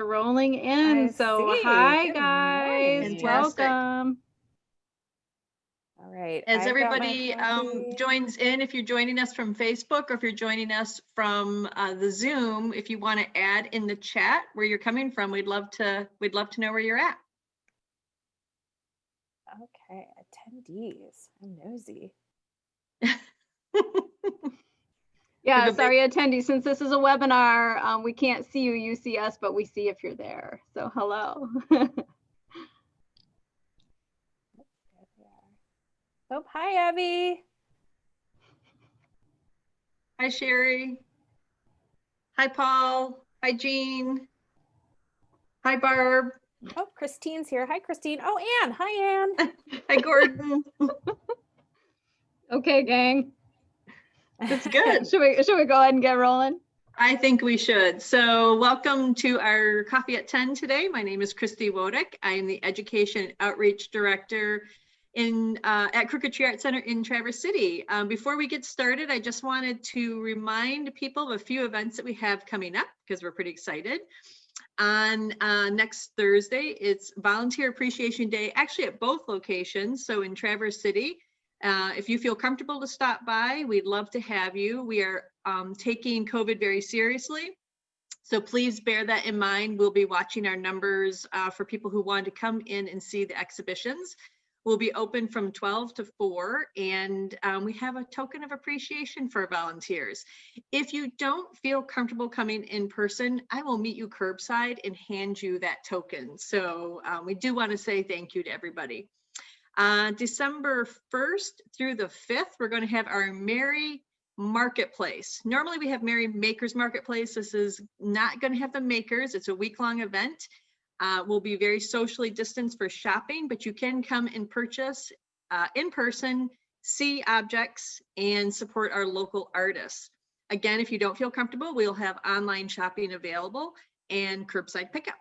rolling in. Hi Good guys, morning. welcome. All right. As everybody joins in, if you're joining us from Facebook or if you're joining us from the Zoom, if you want to add in the chat where you're coming from, we'd love to know where you're at. Okay, attendees. I'm nosy. Yeah, sorry, attendees. Since this is a webinar, we can't see you. You see us, but we see if you're there. So hello. Oh, hi, Abby. Hi, Sherry. Hi, Paul. Hi, Jean. Hi, Barb. Oh, Christine's here. Hi, Christine. Oh, Anne. Hi, Anne. Hi, Gordon. Okay, gang. That's good. Should we go ahead and get rolling? I think we should. So welcome to our Coffee at 10 today. My name is Kristi Wodek. I am the Education Outreach Director at Crooked Tree Art Center in Traverse City. Before we get started, I just wanted to remind people of a few events that we have coming up because we're pretty excited. On next Thursday, it's Volunteer Appreciation Day, actually at both locations. So in Traverse City, if you feel comfortable to stop by, we'd love to have you. We are taking COVID very seriously. So please bear that in mind. We'll be watching our numbers for people who want to come in and see the exhibitions. We'll be open from 12 to 4, and we have a token of appreciation for volunteers. If you don't feel comfortable coming in person, I will meet you curbside and hand you that token. So we do want to say thank you to everybody. December 1st through the 5th, we're going to have our Merry Marketplace. Normally we have Merry Makers Marketplace. This is not going to have the makers. It's a week-long event. We'll be very socially distanced for shopping, but you can come and purchase in person, see objects, and support our local artists. Again, if you don't feel comfortable, we'll have online shopping available and curbside pickup.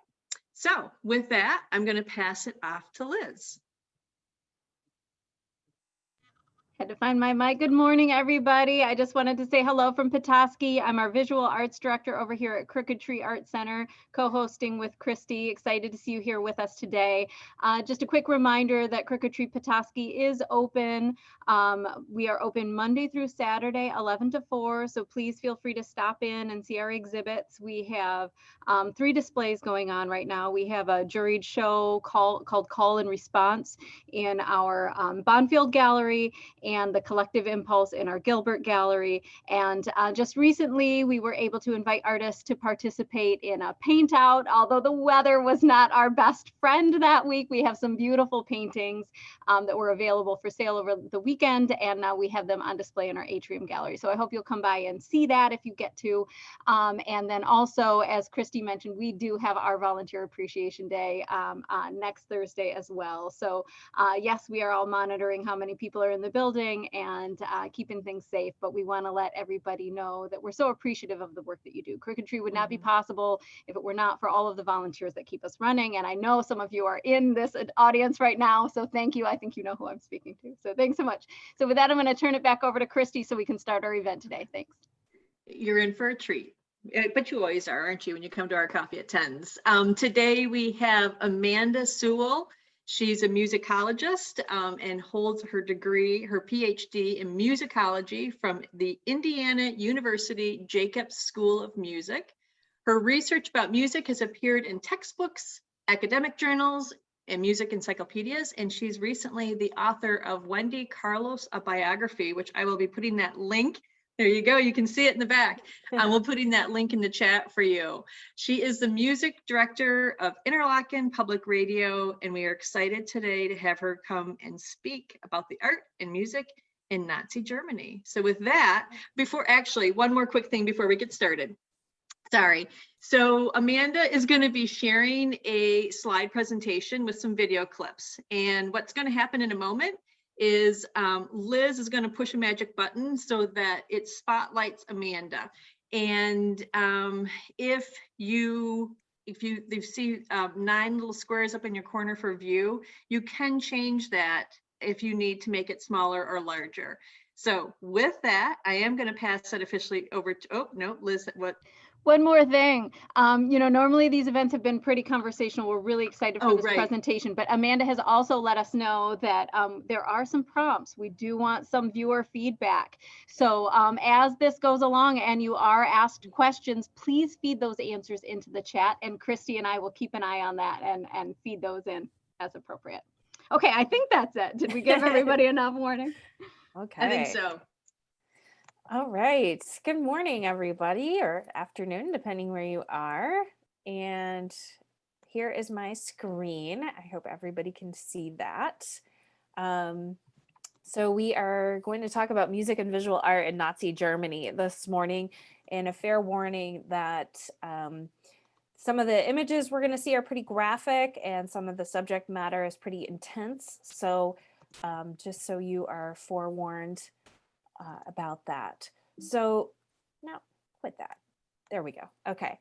So with that, I'm going to pass it off to Liz. Had to find my mic. Good morning, everybody. I just wanted to say hello from Petoskey. I'm our visual arts director over here at Crooked Tree Art Center, co-hosting with Kristi. Excited to see you here with us today. Just a quick reminder that Crooked Tree Petoskey is open. We are open Monday through Saturday, 11 to 4. So please feel free to stop in and see our exhibits. We have 3 displays going on right now. We have a juried show called Call and Response in our Bonfield Gallery, and the Collective Impulse in our Gilbert Gallery. And just recently, we were able to invite artists to participate in a paint out. Although the weather was not our best friend that week, we have some beautiful paintings that were available for sale over the weekend, and now we have them on display in our Atrium Gallery. So I hope you'll come by and see that if you get to. And then also, as Kristi mentioned, we do have our Volunteer Appreciation Day next Thursday as well. So yes, we are all monitoring how many people are in the building and keeping things safe, but we want to let everybody know that we're so appreciative of the work that you do. Crooked Tree would not be possible if it were not for all of the volunteers that keep us running, and I know some of you are in this audience right now, so thank you. I think you know who I'm speaking to, so thanks so much. So with that, I'm going to turn it back over to Kristi so we can start our event today. Thanks. You're in for a treat, but you always are, aren't you, when you come to our Coffee at 10s. Today we have Amanda Sewell. She's a musicologist and holds her degree, her PhD in musicology from the Indiana University Jacobs School of Music. Her research about music has appeared in textbooks, academic journals, and music encyclopedias, and she's recently the author of Wendy Carlos, a biography, which I will be putting that link. There you go. You can see it in the back. We're putting that link in the chat for you. She is the music director of Interlochen Public Radio, and we are excited today to have her come and speak about the art and music in Nazi Germany. So with that, one more quick thing before we get started. Sorry. So Amanda is going to be sharing a slide presentation with some video clips. And what's going to happen in a moment is Liz is going to push a magic button so that it spotlights Amanda. And if you see 9 little squares up in your corner for view, you can change that if you need to make it smaller or larger. So with that, I am going to pass it officially over to, oh, no, Liz, what? One more thing, normally these events have been pretty conversational. We're really excited for Oh, this right. presentation, but Amanda has also let us know that there are some prompts. We do want some viewer feedback. So as this goes along and you are asked questions, please feed those answers into the chat, and Kristi and I will keep an eye on that and feed those in as appropriate. Okay, I think that's it. Did we give everybody enough warning? Okay. I think so. All right. Good morning, everybody, or afternoon, depending where you are. And here is my screen. I hope everybody can see that. So we are going to talk about music and visual art in Nazi Germany this morning, and a fair warning that some of the images we're going to see are pretty graphic and some of the subject matter is pretty intense. So just so you are forewarned about that. So no, quit that. There we go. Okay.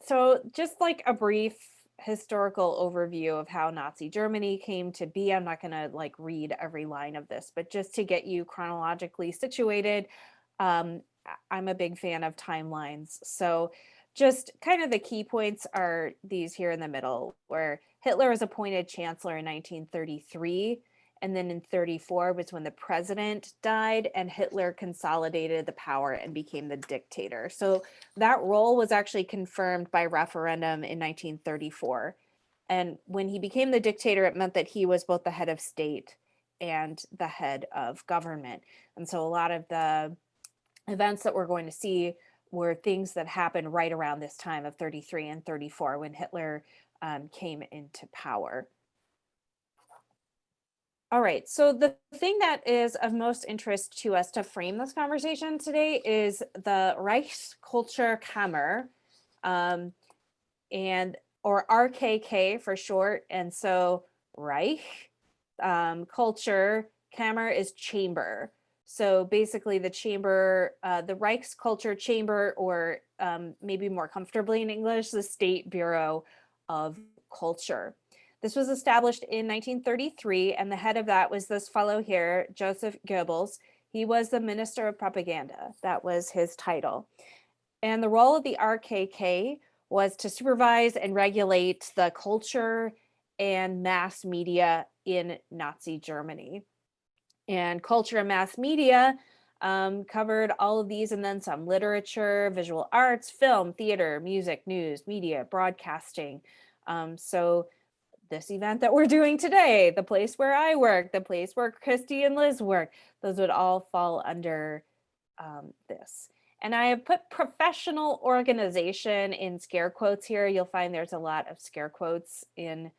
So just like a brief historical overview of how Nazi Germany came to be. I'm not going to like read every line of this, but just to get you chronologically situated, I'm a big fan of timelines. So just kind of the key points are these here in the middle, where Hitler was appointed chancellor in 1933. And then in 34 was when the president died and Hitler consolidated the power and became the dictator. So that role was actually confirmed by referendum in 1934. And when he became the dictator, it meant that he was both the head of state and the head of government. And so a lot of the events that we're going to see were things that happened right around this time of 33 and 34 when Hitler came into power. All right, so the thing that is of most interest to us to frame this conversation today is the Reichskulturkammer, or RKK for short. And so Reich, culture, Kammer is chamber. So basically the chamber, the Reichskultur Chamber, or maybe more comfortably in English, the State Bureau of Culture. This was established in 1933, and the head of that was this fellow here, Joseph Goebbels. He was the Minister of Propaganda. That was his title. And the role of the RKK was to supervise and regulate the culture and mass media in Nazi Germany. And culture and mass media covered all of these and then some: literature, visual arts, film, theater, music, news, media, broadcasting. So this event that we're doing today, the place where I work, the place where Kristi and Liz work, those would all fall under this. And I have put professional organization in scare quotes here. You'll find there's a lot of scare quotes in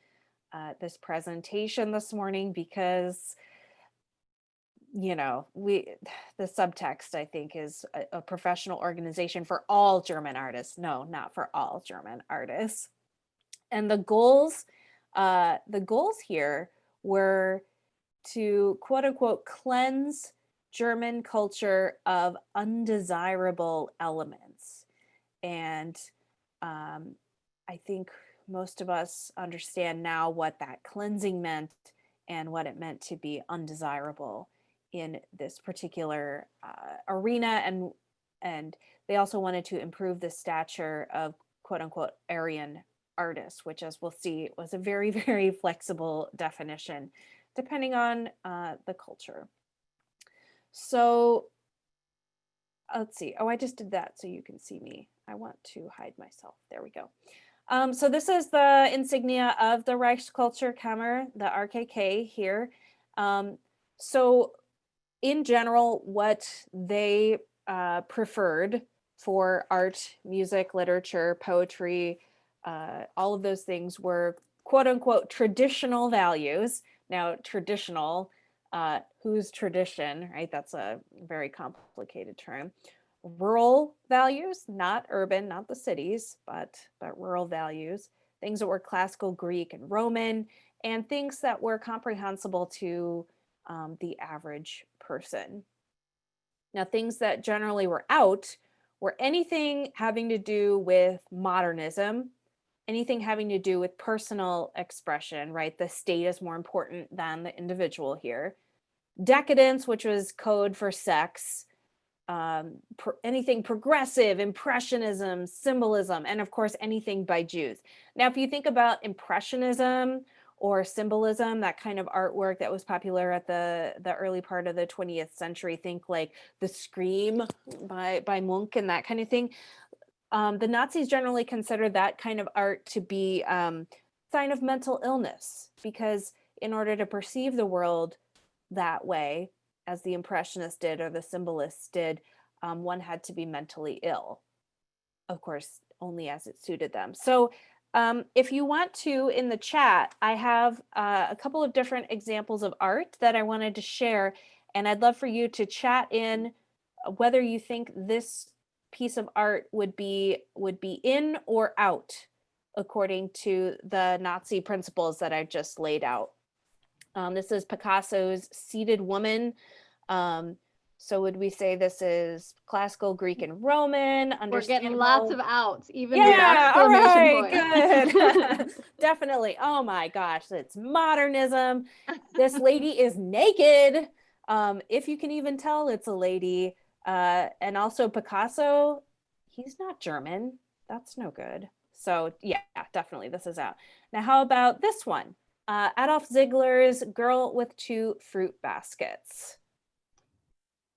this presentation this morning because, you know, the subtext, I think, is a professional organization for all German artists. No, not for all German artists. And the goals here were to, quote unquote, cleanse German culture of undesirable elements. And I think most of us understand now what that cleansing meant and what it meant to be undesirable in this particular arena. And they also wanted to improve the stature of, quote unquote, Aryan artists, which, as we'll see, was a very, very flexible definition depending on the culture. So let's see. Oh, I just did that so you can see me. I want to hide myself. There we go. So this is the insignia of the Reichskulturkammer, the RKK here. So in general, what they preferred for art, music, literature, poetry, all of those things were, quote unquote, traditional values. Now, traditional, whose tradition, right? That's a very complicated term. Rural values, not urban, not the cities, but rural values. Things that were classical Greek and Roman, and things that were comprehensible to the average person. Now, things that generally were out were anything having to do with modernism, anything having to do with personal expression, right? The state is more important than the individual here. Decadence, which was code for sex, anything progressive, impressionism, symbolism, and of course anything by Jews. Now, if you think about impressionism or symbolism, that kind of artwork that was popular at the early part of the 20th century, think like the Scream by Munch and that kind of thing. The Nazis generally considered that kind of art to be sign of mental illness, because in order to perceive the world that way, as the Impressionists did or the Symbolists did, one had to be mentally ill. Of course, only as it suited them. So if you want to, in the chat, I have a couple of different examples of art that I wanted to share, and I'd love for you to chat in whether you think this piece of art would be in or out according to the Nazi principles that I just laid out. This is Picasso's Seated Woman. So would we say this is classical Greek and Roman? We're getting lots of outs, even yeah, with all exclamation right, points. good. Definitely. Oh my gosh, it's modernism. This lady is naked. If you can even tell it's a lady. And also Picasso, he's not German. That's no good. So yeah, definitely this is out. Now, how about this one? Adolf Ziegler's Girl with Two Fruit Baskets.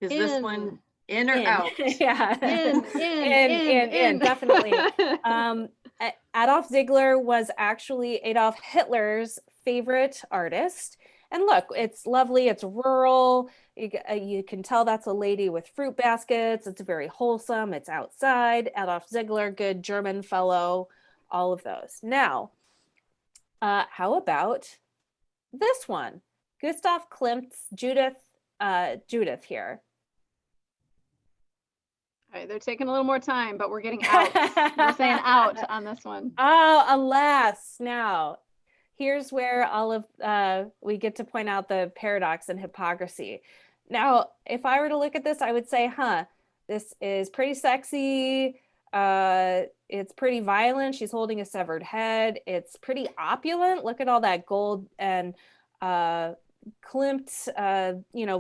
Is this one in or out? Yeah. In. Definitely. Adolf Ziegler was actually Adolf Hitler's favorite artist. And look, it's lovely. It's rural. You can tell that's a lady with fruit baskets. It's very wholesome. It's outside. Adolf Ziegler, good German fellow, all of those. Now, how about this one? Gustav Klimt's Judith here. All right, they're taking a little more time, but we're getting out. We're saying out on this one. Oh, alas. Now, here's where all of we get to point out the paradox and hypocrisy. Now, if I were to look at this, I would say, this is pretty sexy. It's pretty violent. She's holding a severed head. It's pretty opulent. Look at all that gold and Klimt,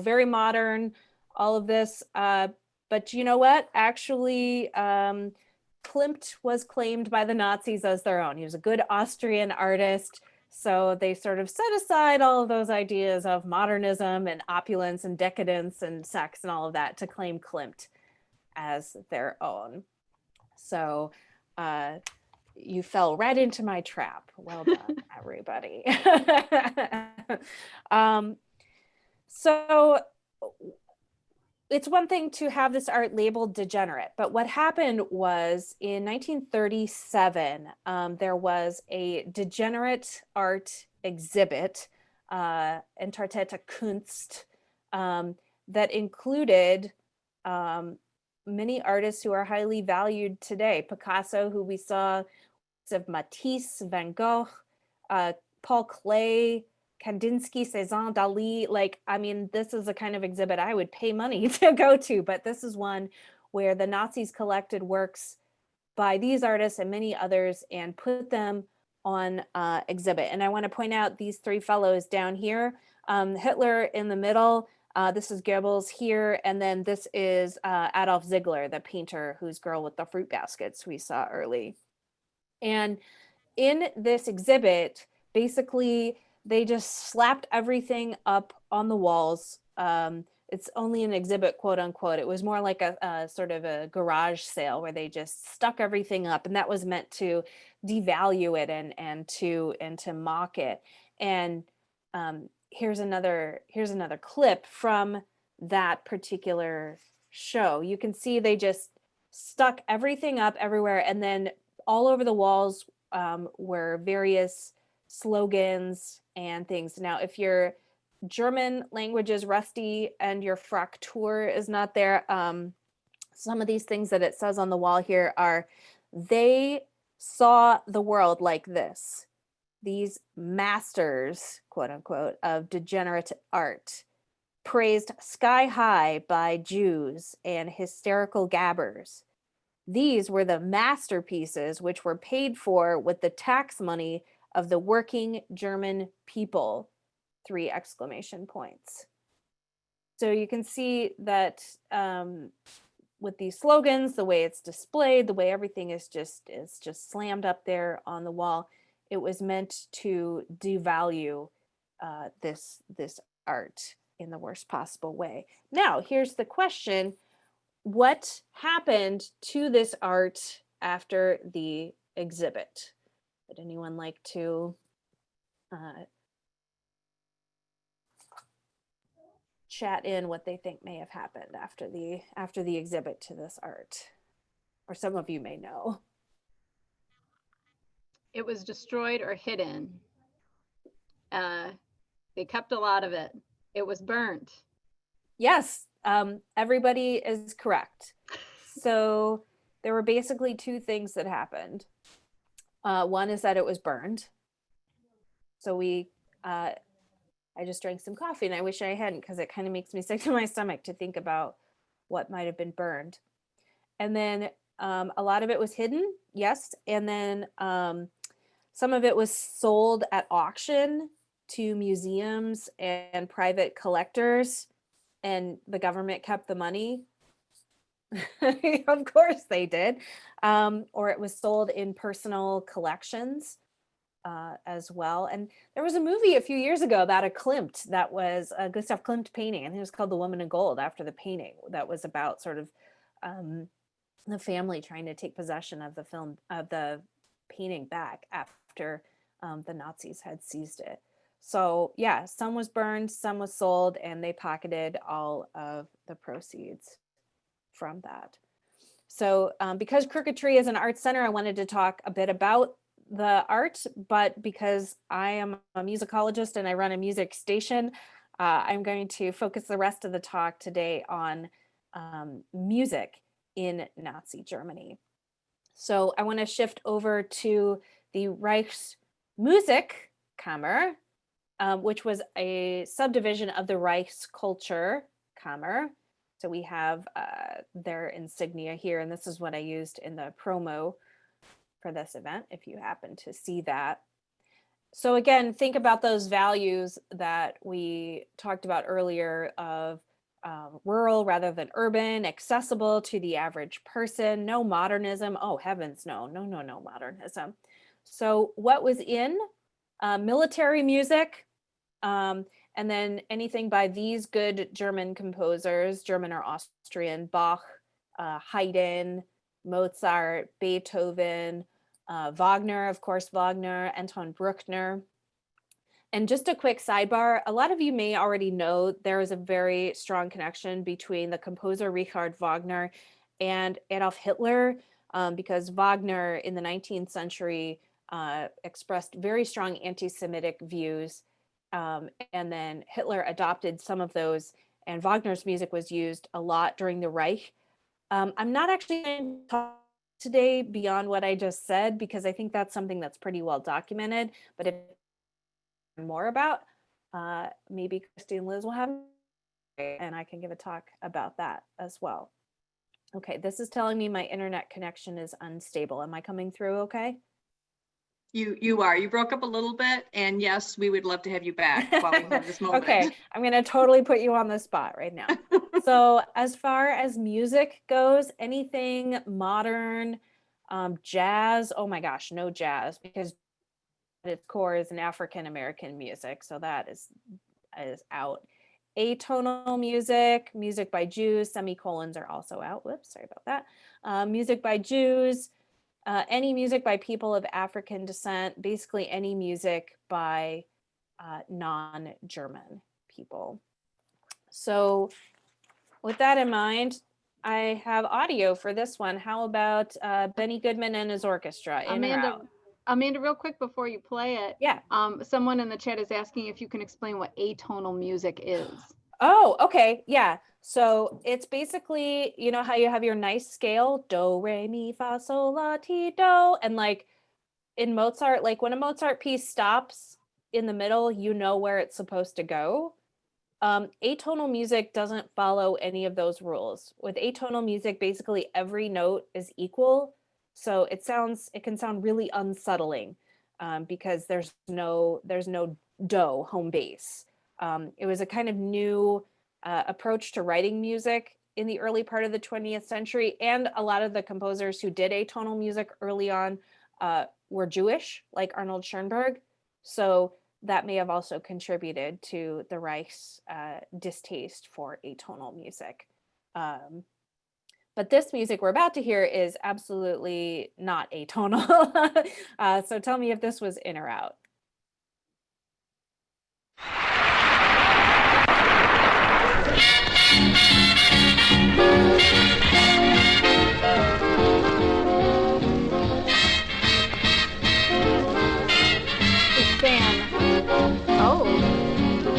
very modern, all of this. But you know what? Actually, Klimt was claimed by the Nazis as their own. He was a good Austrian artist. So they sort of set aside all of those ideas of modernism and opulence and decadence and sex and all of that to claim Klimt as their own. So you fell right into my trap. Well done, everybody. So it's one thing to have this art labeled degenerate, but what happened was in 1937, there was a degenerate art exhibit, Entartete Kunst, that included many artists who are highly valued today. Picasso, who we saw, of Matisse, Van Gogh, Paul Klee, Kandinsky, Cezanne, Dali. This is a kind of exhibit I would pay money to go to, but this is one where the Nazis collected works by these artists and many others and put them on exhibit. And I want to point out these three fellows down here, Hitler in the middle, this is Goebbels here, and then this is Adolf Ziegler, the painter whose Girl with the Fruit Baskets we saw early. And in this exhibit, basically, they just slapped everything up on the walls. It's only an exhibit, quote unquote. It was more like a sort of a garage sale where they just stuck everything up, and that was meant to devalue it and to mock it. And here's another clip from that particular show. You can see they just stuck everything up everywhere, and then all over the walls were various slogans and things. Now, if your German language is rusty and your Fraktur is not there, some of these things that it says on the wall here are, they saw the world like this. These masters, quote unquote, of degenerate art, praised sky high by Jews and hysterical gabbers. These were the masterpieces which were paid for with the tax money of the working German people. 3 exclamation points. So you can see that with these slogans, the way it's displayed, the way everything is just slammed up there on the wall, it was meant to devalue this art in the worst possible way. Now, here's the question: what happened to this art after the exhibit? Would anyone like to chat in what they think may have happened after the exhibit to this art? Or some of you may know. It was destroyed or hidden. They kept a lot of it. It was burnt. Yes, everybody is correct. So there were basically two things that happened. One is that it was burned. So I just drank some coffee, and I wish I hadn't, because it kind of makes me sick to my stomach to think about what might have been burned. And then a lot of it was hidden, yes. And then some of it was sold at auction to museums and private collectors, and the government kept the money. Of course they did. Or it was sold in personal collections as well. And there was a movie a few years ago about a Klimt that was a Gustav Klimt painting, and it was called The Woman in Gold, after the painting, that was about sort of the family trying to take possession of the painting back after the Nazis had seized it. So yeah, some was burned, some was sold, and they pocketed all of the proceeds from that. So because Crooked Tree is an art center, I wanted to talk a bit about the art, but because I am a musicologist and I run a music station, I'm going to focus the rest of the talk today on music in Nazi Germany. So I want to shift over to the Reichsmusikkammer, which was a subdivision of the Reichskulturkammer. So we have their insignia here, and this is what I used in the promo for this event, if you happen to see that. So again, think about those values that we talked about earlier of rural rather than urban, accessible to the average person, no modernism. Oh, heavens, no modernism. So what was in military music, and then anything by these good German composers, German or Austrian: Bach, Haydn, Mozart, Beethoven, Wagner, of course, Anton Bruckner. And just a quick sidebar, a lot of you may already know there is a very strong connection between the composer Richard Wagner and Adolf Hitler, because Wagner in the 19th century expressed very strong anti-Semitic views, and then Hitler adopted some of those, and Wagner's music was used a lot during the Reich. I'm not actually going to talk today beyond what I just said, because I think that's something that's pretty well documented, but if more about, maybe Kristi and Liz will have, and I can give a talk about that as well. Okay, this is telling me my internet connection is unstable. Am I coming through okay? You are. You broke up a little bit, and yes, we would love to have you back while we have this moment. Okay, I'm gonna totally put you on the spot right now. So as far as music goes, anything modern, jazz, oh my gosh, no jazz, because at its core is an African American music, so that is out. Atonal music, music by Jews, semicolons are also out. Whoops, sorry about that. Music by Jews, any music by people of African descent, basically any music by non-German people. So with that in mind, I have audio for this one. How about Benny Goodman and his orchestra? In or out? Amanda, real quick before you play it, yeah. Someone in the chat is asking if you can explain what atonal music is. Oh, okay, yeah. So it's basically, you know how you have your nice scale, do, re, mi, fa, sol, la, ti, do, and like in Mozart, like when a Mozart piece stops in the middle, you know where it's supposed to go. Atonal music doesn't follow any of those rules. With atonal music, basically every note is equal. So it can sound really unsettling, because there's no do, home base. It was a kind of new approach to writing music in the early part of the 20th century. And a lot of the composers who did atonal music early on were Jewish, like Arnold Schoenberg. So that may have also contributed to the Reich's distaste for atonal music. But this music we're about to hear is absolutely not atonal. So tell me if this was in or out. It's band. Oh,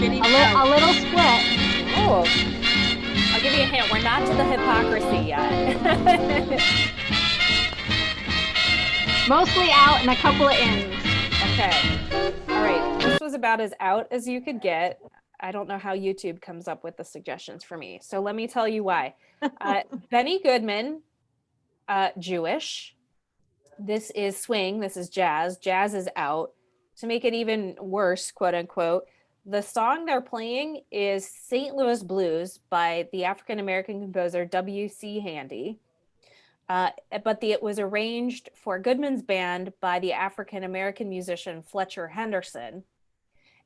Getting a little split. Oh, I'll give you a hint. We're not to the hypocrisy yet. Mostly out and a couple of ins. Okay. All right. This was about as out as you could get. I don't know how YouTube comes up with the suggestions for me. So let me tell you why. Benny Goodman, Jewish. This is swing. This is jazz. Jazz is out. To make it even worse, quote unquote, the song they're playing is St. Louis Blues by the African-American composer W.C. Handy. But it was arranged for Goodman's band by the African-American musician Fletcher Henderson.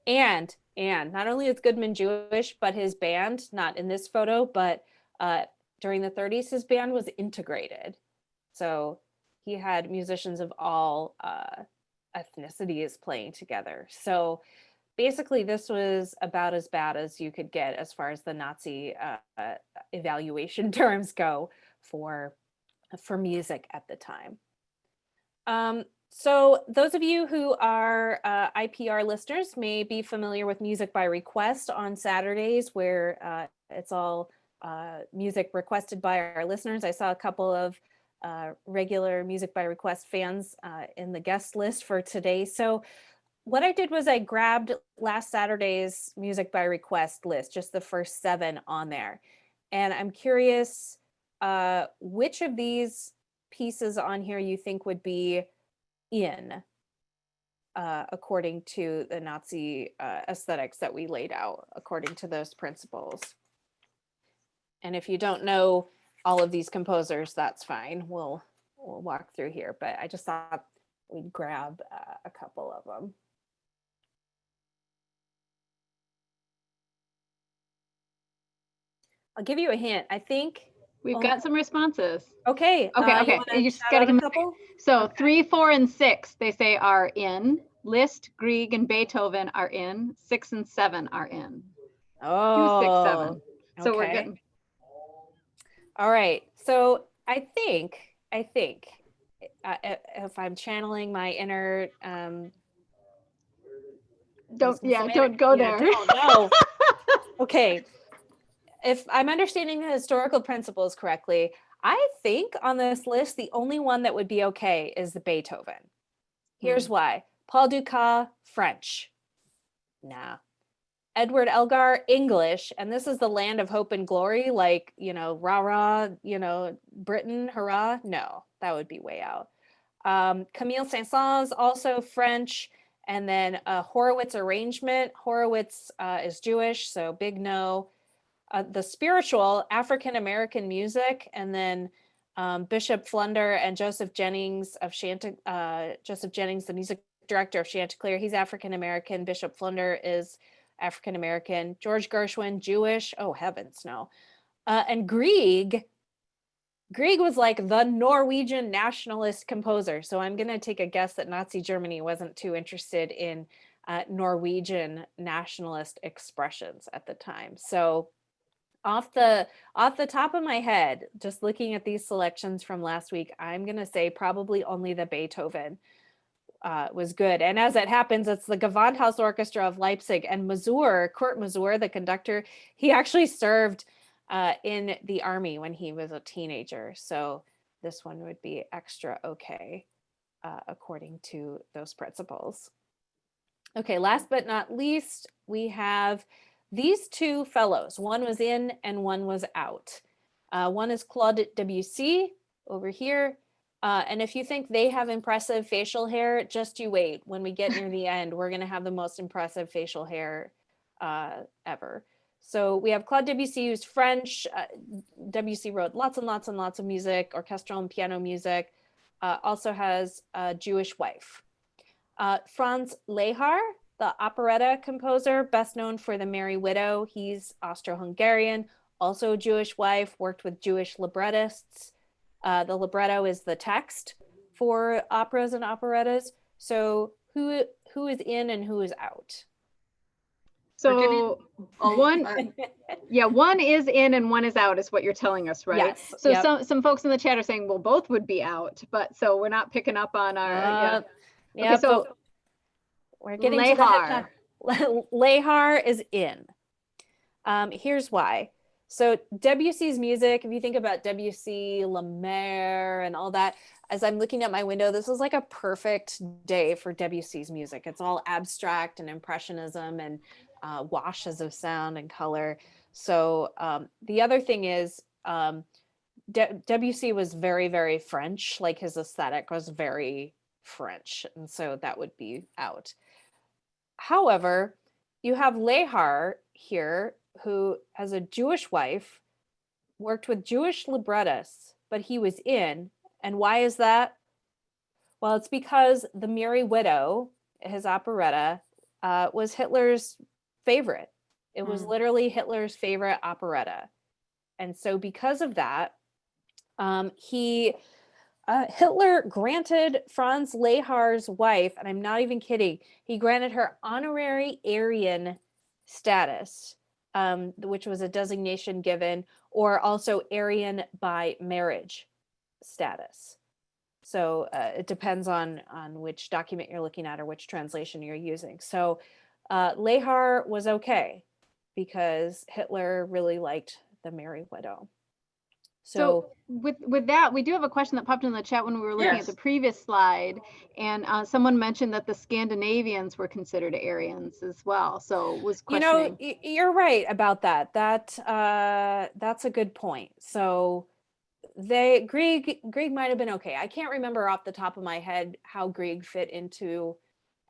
And not only is Goodman Jewish, but his band, not in this photo, but during the 30s, his band was integrated. So he had musicians of all ethnicities playing together. So basically, this was about as bad as you could get as far as the Nazi evaluation terms go for music at the time. So those of you who are IPR listeners may be familiar with Music by Request on Saturdays, where it's all music requested by our listeners. I saw a couple of regular Music by Request fans in the guest list for today. So what I did was I grabbed last Saturday's Music by Request list, just the first 7 on there. And I'm curious which of these pieces on here you think would be in according to the Nazi aesthetics that we laid out, according to those principles. And if you don't know all of these composers, that's fine. We'll walk through here, but I just thought we'd grab a couple of them. I'll give you a hint. I think We've got some responses. Okay. Okay. You just got to come. So Okay. 3, 4, and 6, they say are in. Liszt, Grieg, and Beethoven are in. 6 and 7 are in. 2, 6, 7. So we're okay. good. All right. So I think if I'm channeling my inner don't go there. No. Okay. If I'm understanding the historical principles correctly, I think on this list, the only one that would be okay is the Beethoven. Here's why. Paul Dukas, French. Nah. Edward Elgar, English. And this is the land of hope and glory, like, rah-rah, Britain, hurrah. No, that would be way out. Camille Saint-Saëns, also French. And then a Horowitz arrangement. Horowitz is Jewish, so big no. The spiritual African-American music, and then Bishop Flunder and Joseph Jennings, the music director of Chanticleer, he's African-American. Bishop Flunder is African-American. George Gershwin, Jewish. Oh, heavens, no. And Grieg was like the Norwegian nationalist composer. So I'm going to take a guess that Nazi Germany wasn't too interested in Norwegian nationalist expressions at the time. So off the top of my head, just looking at these selections from last week, I'm going to say probably only the Beethoven was good. And as it happens, it's the Gewandhaus Orchestra of Leipzig, and Kurt Masur, the conductor, he actually served in the army when he was a teenager. So this one would be extra okay, according to those principles. Okay, last but not least, we have these 2 fellows. One was in and one was out. One is Claude Debussy over here. And if you think they have impressive facial hair, just you wait. When we get near the end, we're going to have the most impressive facial hair ever. So we have Claude Debussy, who's French. Debussy wrote lots and lots and lots of music, orchestral and piano music. Also has a Jewish wife. Franz Lehár, the operetta composer, best known for The Merry Widow. He's Austro-Hungarian, also a Jewish wife, worked with Jewish librettists. The libretto is the text for operas and operettas. So who is in and who is out? So one is in and one is out is what you're telling us, right? Yes. So yep. some folks in the chat are saying, well, both would be out, but so we're not picking up on our, yeah. Okay, so we're getting Lehár. to the Lehár is in. Here's why. So Debussy's music, if you think about Debussy, La Mer, and all that, as I'm looking at my window, this is like a perfect day for Debussy's music. It's all abstract and impressionism and washes of sound and color. So the other thing is Debussy was very, very French. Like his aesthetic was very French. And so that would be out. However, you have Lehár here, who has a Jewish wife, worked with Jewish librettists, but he was in. And why is that? Well, it's because The Merry Widow, his operetta, was Hitler's favorite. It was literally Hitler's favorite operetta. And so because of that, Hitler granted Franz Lehár's wife, and I'm not even kidding, he granted her honorary Aryan status, which was a designation given, or also Aryan by marriage status. So it depends on which document you're looking at or which translation you're using. So Lehár was okay because Hitler really liked The Merry Widow. So with that, we do have a question that popped in the chat when we were looking at the previous slide, and someone mentioned that the Scandinavians were considered Aryans as well. So was questioning. You know, you're right about that. That's a good point. So Grieg might have been okay. I can't remember off the top of my head how Grieg fit into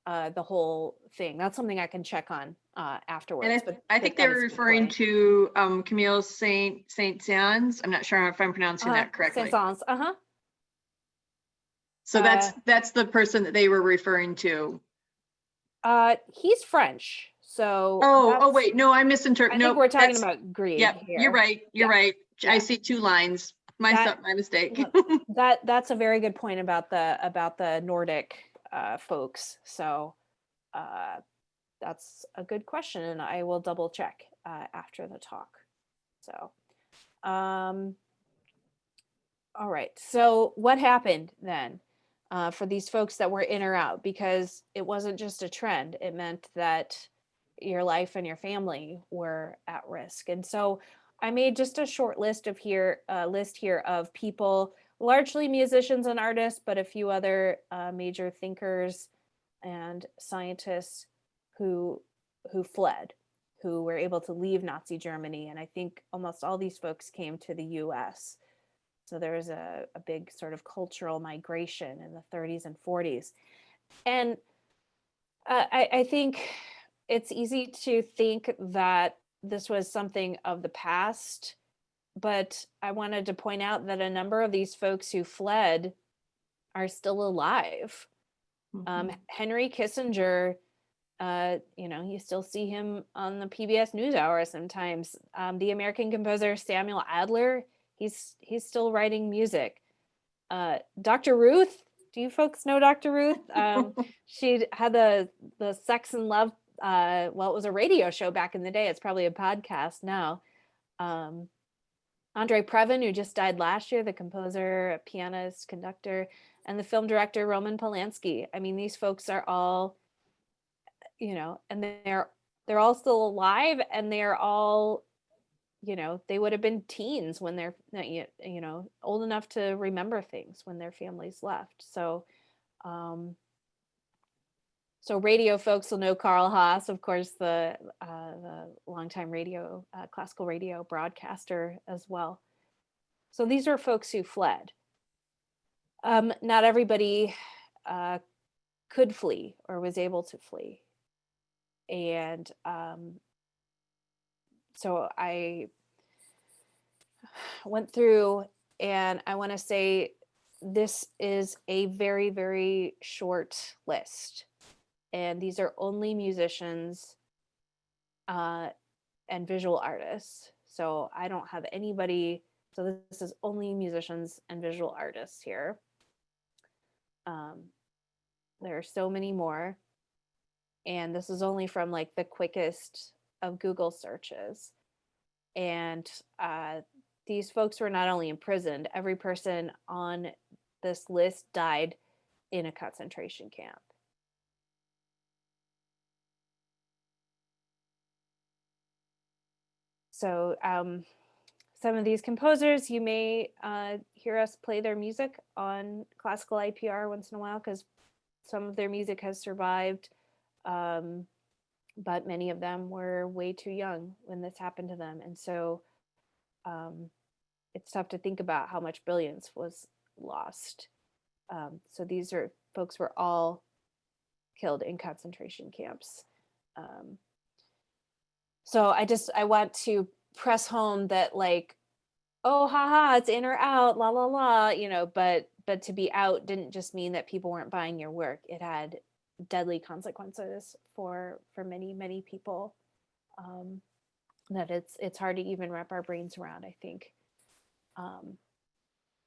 the whole thing. That's something I can check on afterwards. And I think they were referring to Camille Saint-Saëns. I'm not sure if I'm pronouncing that correctly. Saint-Saëns, So that's the person that they were referring to. He's French. So oh wait, no, I misinterpreted. I think we're talking about Grieg. Yep, here. You're right. You're right. Yeah. I see two lines. My mistake. That's a very good point about the Nordic folks. So that's a good question, and I will double check after the talk. So all right, so what happened then for these folks that were in or out? Because it wasn't just a trend, it meant that your life and your family were at risk. And so I made just a short list here of people, largely musicians and artists, but a few other major thinkers and scientists who fled, who were able to leave Nazi Germany. And I think almost all these folks came to the US. So there was a big sort of cultural migration in the 30s and 40s. And I think it's easy to think that this was something of the past, but I wanted to point out that a number of these folks who fled are still alive. Henry Kissinger, you still see him on the PBS NewsHour sometimes. The American composer Samuel Adler, he's still writing music. Dr. Ruth, do you folks know Dr. Ruth? She had the Sex and Love, it was a radio show back in the day. It's probably a podcast now. Andre Previn, who just died last year, the composer, a pianist, conductor, and the film director Roman Polanski. I mean, these folks are all, and they're all still alive, and they're all, they would have been teens when they're, old enough to remember things when their families left. So, radio folks will know Carl Haas, of course, the longtime classical radio broadcaster as well. So these are folks who fled. Not everybody could flee or was able to flee. And So I went through, and I want to say this is a very, very short list. And these are only musicians and visual artists. So I don't have anybody. So this is only musicians and visual artists here. There are so many more. And this is only from like the quickest of Google searches. And these folks were not only imprisoned, every person on this list died in a concentration camp. So some of these composers, you may hear us play their music on classical IPR once in a while, because some of their music has survived, but many of them were way too young when this happened to them. And so it's tough to think about how much brilliance was lost. So these are folks were all killed in concentration camps. So I want to press home that, like, oh, haha, it's in or out, la la la, you know, but to be out didn't just mean that people weren't buying your work. It had deadly consequences for many, many people, that it's hard to even wrap our brains around, I think.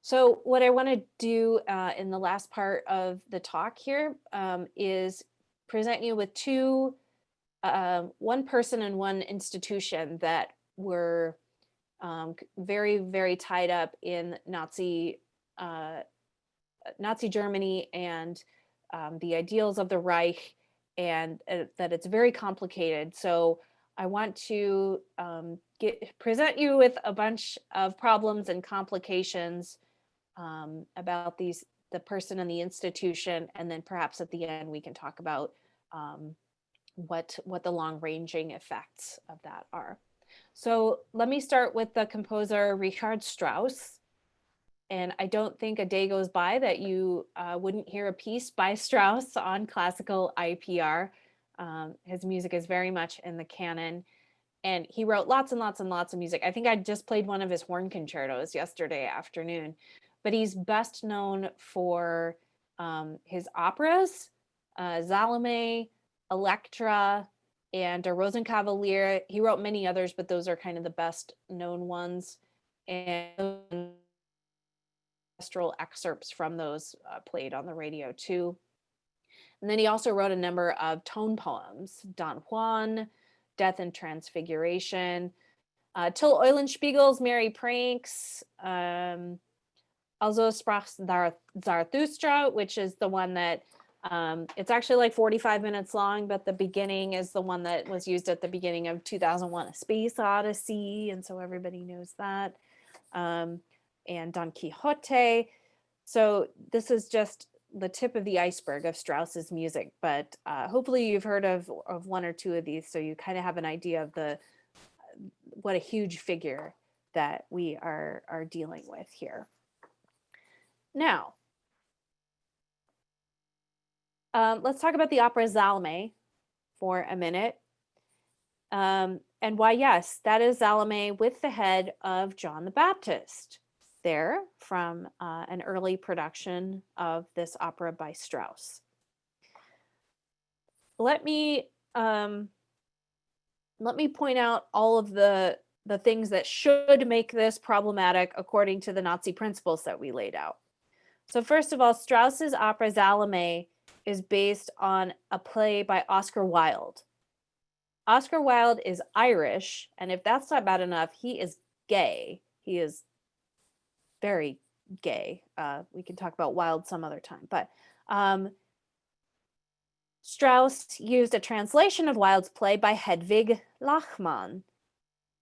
So what I want to do in the last part of the talk here is present you with one person and one institution that were very, very tied up in Nazi Germany and the ideals of the Reich, and that it's very complicated. So I want to present you with a bunch of problems and complications about the person and the institution, and then perhaps at the end we can talk about what the long-ranging effects of that are. So let me start with the composer Richard Strauss. And I don't think a day goes by that you wouldn't hear a piece by Strauss on classical IPR. His music is very much in the canon. And he wrote lots and lots and lots of music. I think I just played one of his horn concertos yesterday afternoon. But he's best known for his operas, Salome, Electra, and Der Rosenkavalier. He wrote many others, but those are kind of the best known ones. And orchestral excerpts from those played on the radio too. And then he also wrote a number of tone poems, Don Juan, Death and Transfiguration, Till Eulenspiegel's Merry Pranks, Also sprach Zarathustra, which is the one that it's actually like 45 minutes long, but the beginning is the one that was used at the beginning of 2001: A Space Odyssey, and so everybody knows that. And Don Quixote. So this is just the tip of the iceberg of Strauss's music, but hopefully you've heard of one or two of these, so you kind of have an idea of what a huge figure that we are dealing with here. Now, let's talk about the opera Salome for a minute. And why, yes, that is Salome with the head of John the Baptist there from an early production of this opera by Strauss. Let me point out all of the things that should make this problematic according to the Nazi principles that we laid out. So first of all, Strauss's opera Salome is based on a play by Oscar Wilde. Oscar Wilde is Irish, and if that's not bad enough, he is gay. He is very gay. We can talk about Wilde some other time, but Strauss used a translation of Wilde's play by Hedwig Lachmann.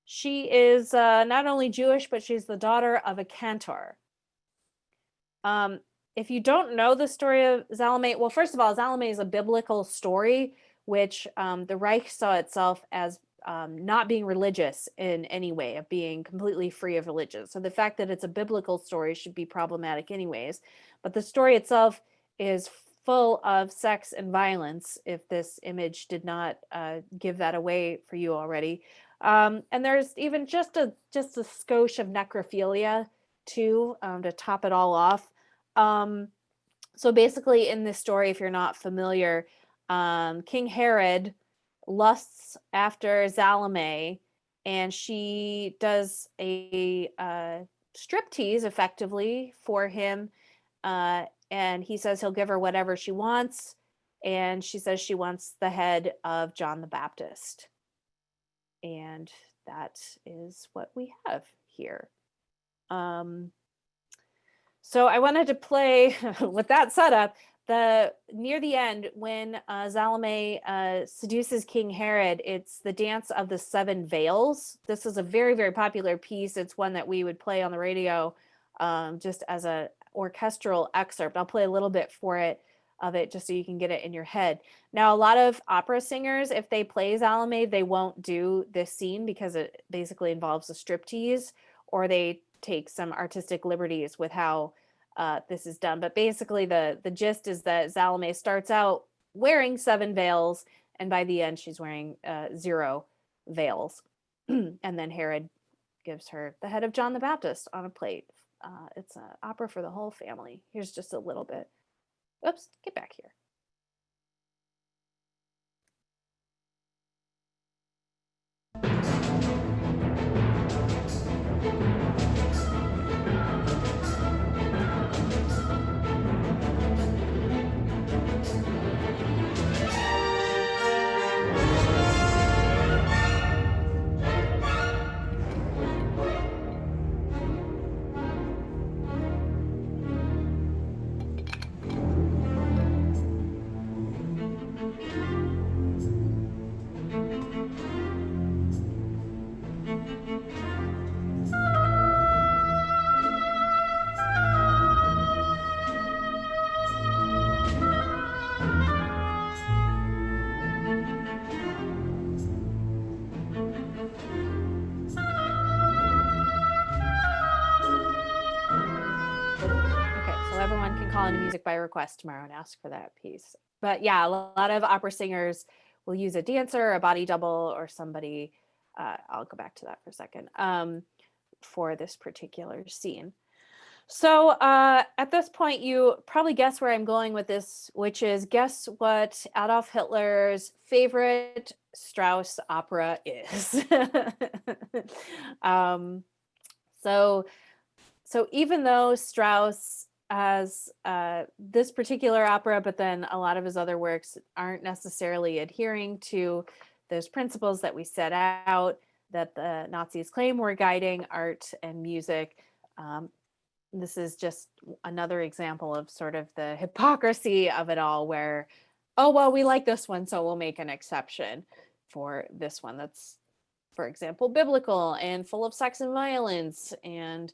She is not only Jewish, but she's the daughter of a cantor. If you don't know the story of Salome, well, first of all, Salome is a biblical story, which the Reich saw itself as not being religious in any way, of being completely free of religion. So the fact that it's a biblical story should be problematic anyways. But the story itself is full of sex and violence, if this image did not give that away for you already. And there's even just a skosh of necrophilia too, to top it all off. So basically in this story, if you're not familiar, King Herod lusts after Salome, and she does a striptease effectively for him. And he says he'll give her whatever she wants. And she says she wants the head of John the Baptist. And that is what we have here. So I wanted to play with that setup. Near the end, when Salome seduces King Herod, it's the dance of the 7 veils. This is a very, very popular piece. It's one that we would play on the radio just as a orchestral excerpt. I'll play a little bit of it just so you can get it in your head. Now, a lot of opera singers, if they play Salome, they won't do this scene because it basically involves a striptease, or they take some artistic liberties with how this is done. But basically the gist is that Salome starts out wearing 7 veils, and by the end she's wearing 0 veils. And then Herod gives her the head of John the Baptist on a plate. It's an opera for the whole family. Here's just a little bit. Oops, get back here. Everyone can call into music by request tomorrow and ask for that piece. But yeah, a lot of opera singers will use a dancer, a body double, or somebody. I'll go back to that for a second for this particular scene. So at this point, you probably guess where I'm going with this, which is guess what Adolf Hitler's favorite Strauss opera is. So even though Strauss has this particular opera, but then a lot of his other works aren't necessarily adhering to those principles that we set out, that the Nazis claim were guiding art and music. This is just another example of sort of the hypocrisy of it all, where, oh, well, we like this one, so we'll make an exception for this one that's, for example, biblical and full of sex and violence, and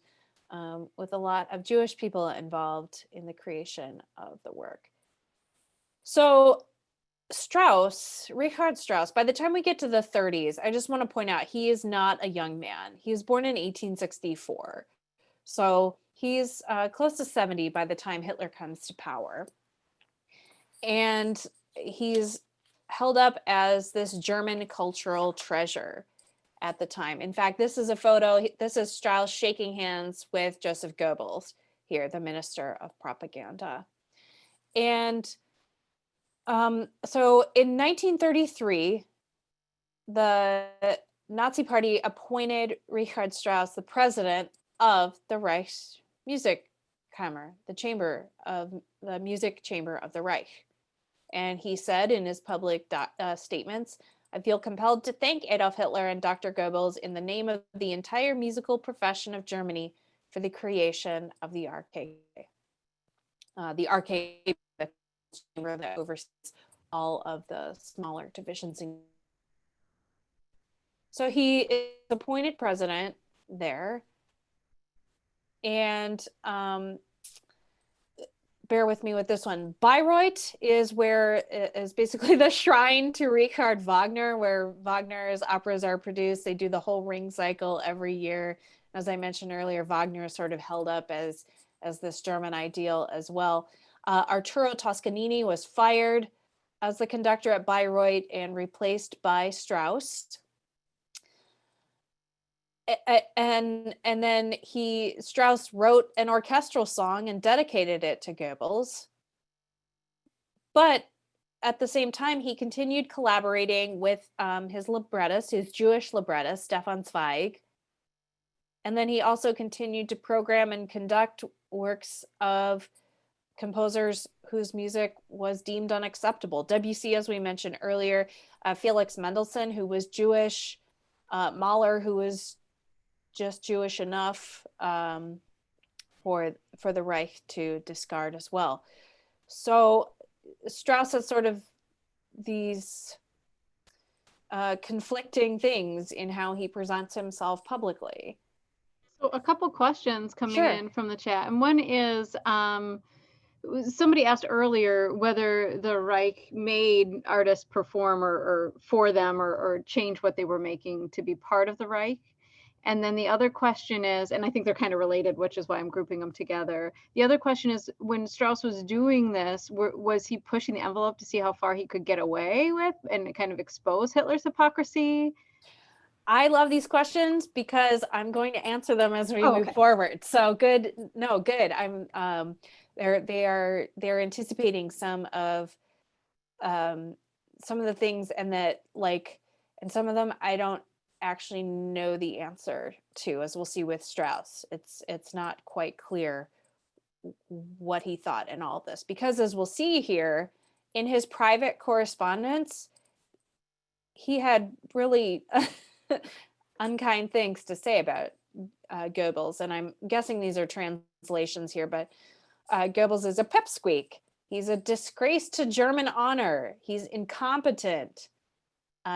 with a lot of Jewish people involved in the creation of the work. So Richard Strauss, by the time we get to the 30s, I just want to point out he is not a young man. He was born in 1864. So he's close to 70 by the time Hitler comes to power. And he's held up as this German cultural treasure at the time. In fact, this is a photo. This is Strauss shaking hands with Joseph Goebbels here, the Minister of Propaganda. And so in 1933, the Nazi Party appointed Richard Strauss the president of the Reichsmusikkammer, the music chamber of the Reich. And he said in his public statements, "I feel compelled to thank Adolf Hitler and Dr. Goebbels in the name of the entire musical profession of Germany for the creation of the RK." The RK chamber that oversees all of the smaller divisions. So he is appointed president there. And bear with me with this one. Bayreuth is basically the shrine to Richard Wagner, where Wagner's operas are produced. They do the whole ring cycle every year. As I mentioned earlier, Wagner is sort of held up as this German ideal as well. Arturo Toscanini was fired as the conductor at Bayreuth and replaced by Strauss. and then Strauss wrote an orchestral song and dedicated it to Goebbels. But at the same time, he continued collaborating with his librettist, his Jewish librettist, Stefan Zweig. And then he also continued to program and conduct works of composers whose music was deemed unacceptable. Debussy, as we mentioned earlier, Felix Mendelssohn, who was Jewish, Mahler, who was just Jewish enough for the Reich to discard as well. So Strauss has sort of these conflicting things in how he presents himself publicly. So a couple questions coming Sure. in from the chat, and one is somebody asked earlier whether the Reich made artists perform or for them or change what they were making to be part of the Reich. And then the other question is, and I think they're kind of related, which is why I'm grouping them together. The other question is, when Strauss was doing this, was he pushing the envelope to see how far he could get away with and kind of expose Hitler's hypocrisy? I love these questions because I'm going to answer them as we Oh, move okay. forward. So good. No, good. They're anticipating some of the things, and that and some of them I don't actually know the answer to, as we'll see with Strauss. It's not quite clear what he thought in all this, because as we'll see here in his private correspondence, he had really unkind things to say about Goebbels. And I'm guessing these are translations here, but Goebbels is a pipsqueak. He's a disgrace to German honor. He's incompetent.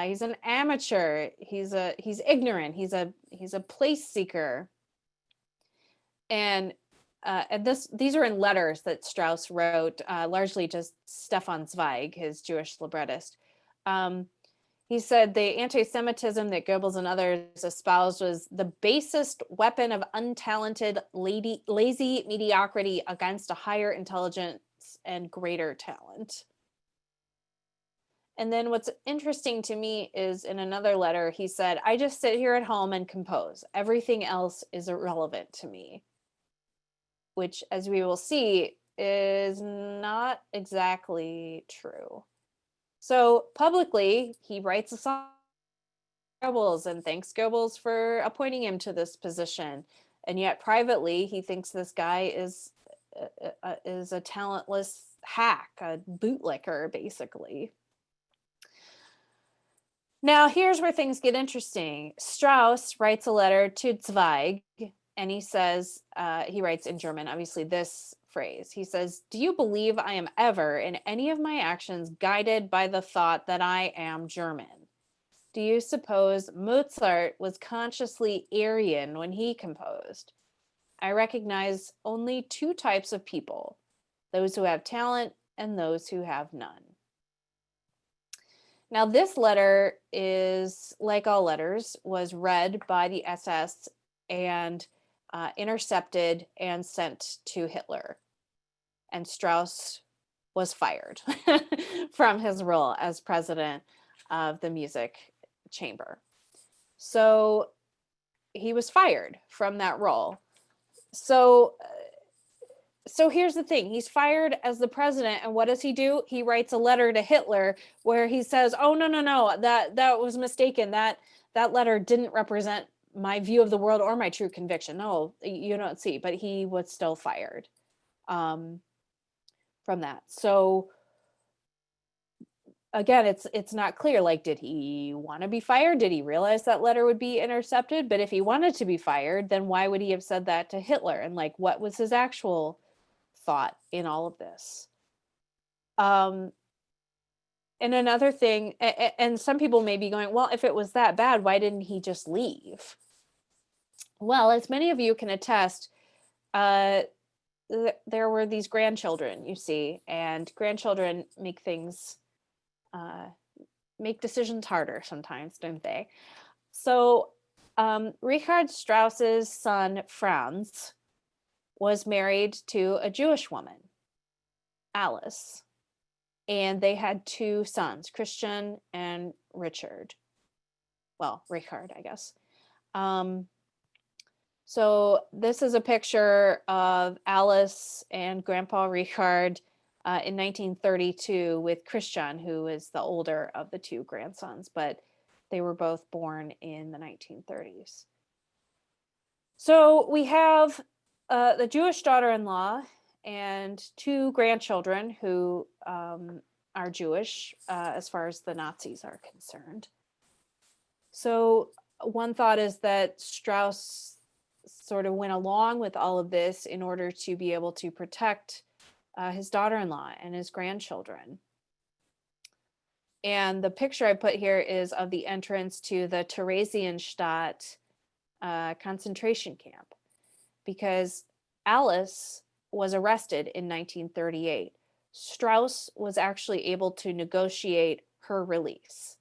He's an amateur. He's ignorant. He's a place seeker. And these are in letters that Strauss wrote, largely to Stefan Zweig, his Jewish librettist. He said the anti-Semitism that Goebbels and others espoused was the basest weapon of untalented, lazy mediocrity against a higher intelligence and greater talent. And then what's interesting to me is in another letter, he said, I just sit here at home and compose. Everything else is irrelevant to me. Which, as we will see, is not exactly true. So publicly, he writes a song to Goebbels and thanks Goebbels for appointing him to this position. And yet privately, he thinks this guy is a talentless hack, a bootlicker, basically. Now, here's where things get interesting. Strauss writes a letter to Zweig, and he says, he writes in German, obviously, this phrase. He says, do you believe I am ever in any of my actions guided by the thought that I am German? Do you suppose Mozart was consciously Aryan when he composed? I recognize only two types of people, those who have talent and those who have none. Now, this letter is, like all letters, was read by the SS and intercepted and sent to Hitler. And Strauss was fired from his role as president of the music chamber. So he was fired from that role. So here's the thing. He's fired as the president, and what does he do? He writes a letter to Hitler where he says, oh, no, that was mistaken. That letter didn't represent my view of the world or my true conviction. No, you don't see, but he was still fired from that. So again, it's not clear, like, did he want to be fired? Did he realize that letter would be intercepted? But if he wanted to be fired, then why would he have said that to Hitler? And like, what was his actual thought in all of this? And another thing, and some people may be going, well, if it was that bad, why didn't he just leave? Well, as many of you can attest, there were these grandchildren, you see, and grandchildren make things, make decisions harder sometimes, don't they? So Richard Strauss's son, Franz, was married to a Jewish woman, Alice, and they had two sons, Christian and Richard. Well, Richard, I guess. So this is a picture of Alice and Grandpa Richard in 1932 with Christian, who is the older of the two grandsons, but they were both born in the 1930s. So we have the Jewish daughter-in-law and two grandchildren who are Jewish as far as the Nazis are concerned. So one thought is that Strauss sort of went along with all of this in order to be able to protect his daughter-in-law and his grandchildren. And the picture I put here is of the entrance to the Theresienstadt concentration camp, because Alice was arrested in 1938. Strauss was actually able to negotiate her release.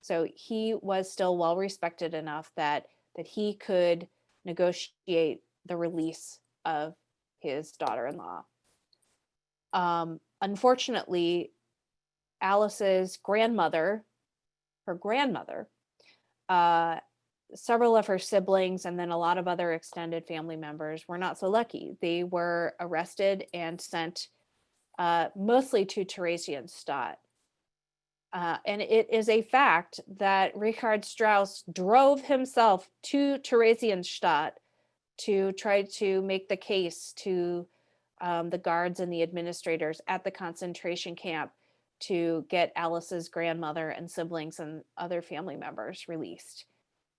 So he was still well respected enough that he could negotiate the release of his daughter-in-law. Unfortunately, Alice's grandmother, several of her siblings, and then a lot of other extended family members were not so lucky. They were arrested and sent mostly to Theresienstadt. And it is a fact that Richard Strauss drove himself to Theresienstadt to try to make the case to the guards and the administrators at the concentration camp to get Alice's grandmother and siblings and other family members released.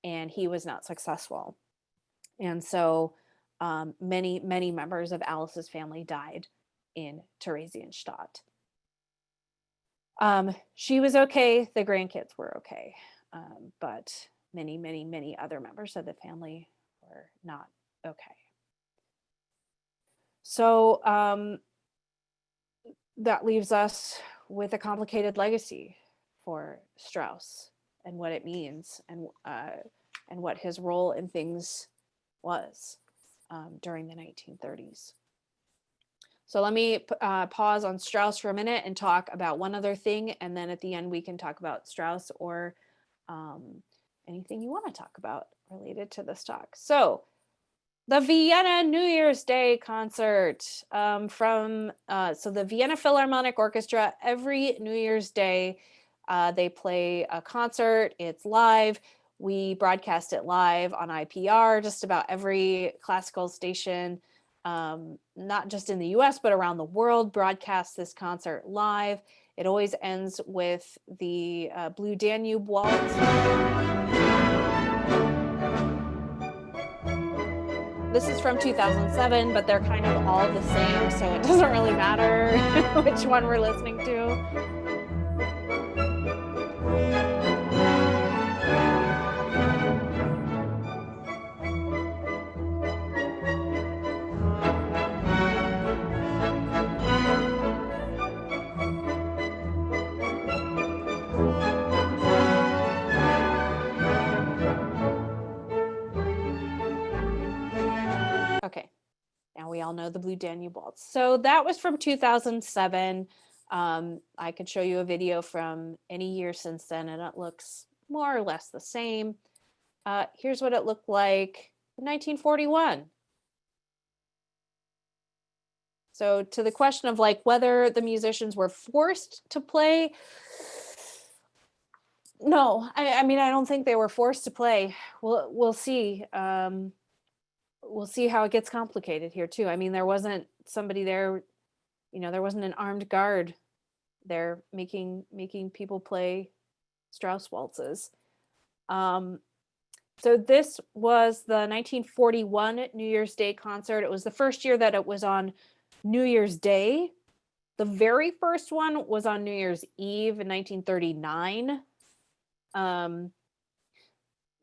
And he was not successful. And so many members of Alice's family died in Theresienstadt. She was okay, the grandkids were okay, but many other members of the family were not okay. So that leaves us with a complicated legacy for Strauss and what it means, and what his role in things was during the 1930s. So let me pause on Strauss for a minute and talk about one other thing, and then at the end we can talk about Strauss or anything you want to talk about related to this talk. So the Vienna New Year's Day concert so the Vienna Philharmonic Orchestra, every New Year's Day, they play a concert. It's live. We broadcast it live on IPR, just about every classical station, not just in the US, but around the world, broadcasts this concert live. It always ends with the Blue Danube Waltz. This is from 2007, but they're kind of all the same, so it doesn't really matter which one we're listening to. Okay, now we all know the Blue Danube Waltz. So that was from 2007. I could show you a video from any year since then, and it looks more or less the same. Here's what it looked like in 1941. So to the question of like whether the musicians were forced to play, no, I mean, I don't think they were forced to play. We'll see. We'll see how it gets complicated here too. I mean, there wasn't somebody there, there wasn't an armed guard there making people play Strauss waltzes. So this was the 1941 New Year's Day concert. It was the first year that it was on New Year's Day. The very first one was on New Year's Eve in 1939.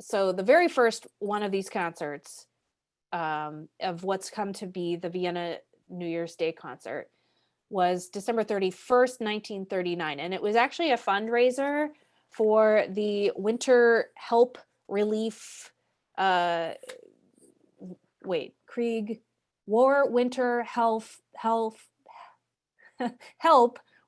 So the very first one of these concerts of what's come to be the Vienna New Year's Day concert was December 31st, 1939. And it was actually a fundraiser for the Winter Help Relief, Krieg, War Winter Health Help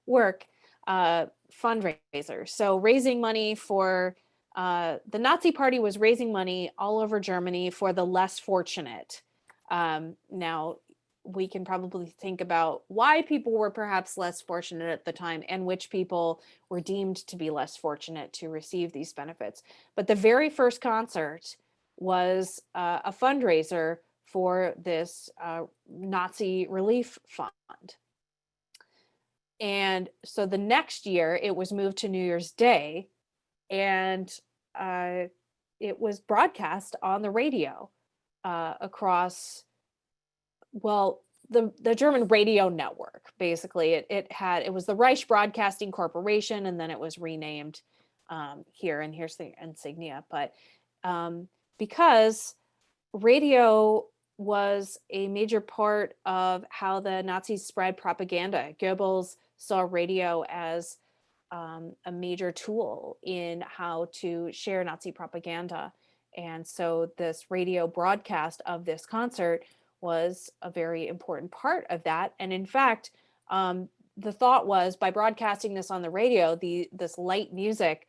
Work fundraiser. So raising money for the Nazi Party was raising money all over Germany for the less fortunate. Now, we can probably think about why people were perhaps less fortunate at the time and which people were deemed to be less fortunate to receive these benefits. But the very first concert was a fundraiser for this Nazi relief fund. And so the next year it was moved to New Year's Day, and it was broadcast on the radio across, well, the German radio network. Basically, it was the Reich Broadcasting Corporation, and then it was renamed here, and here's the insignia. But because radio was a major part of how the Nazis spread propaganda, Goebbels saw radio as a major tool in how to share Nazi propaganda. And so this radio broadcast of this concert was a very important part of that. And in fact, the thought was, by broadcasting this on the radio, this light music,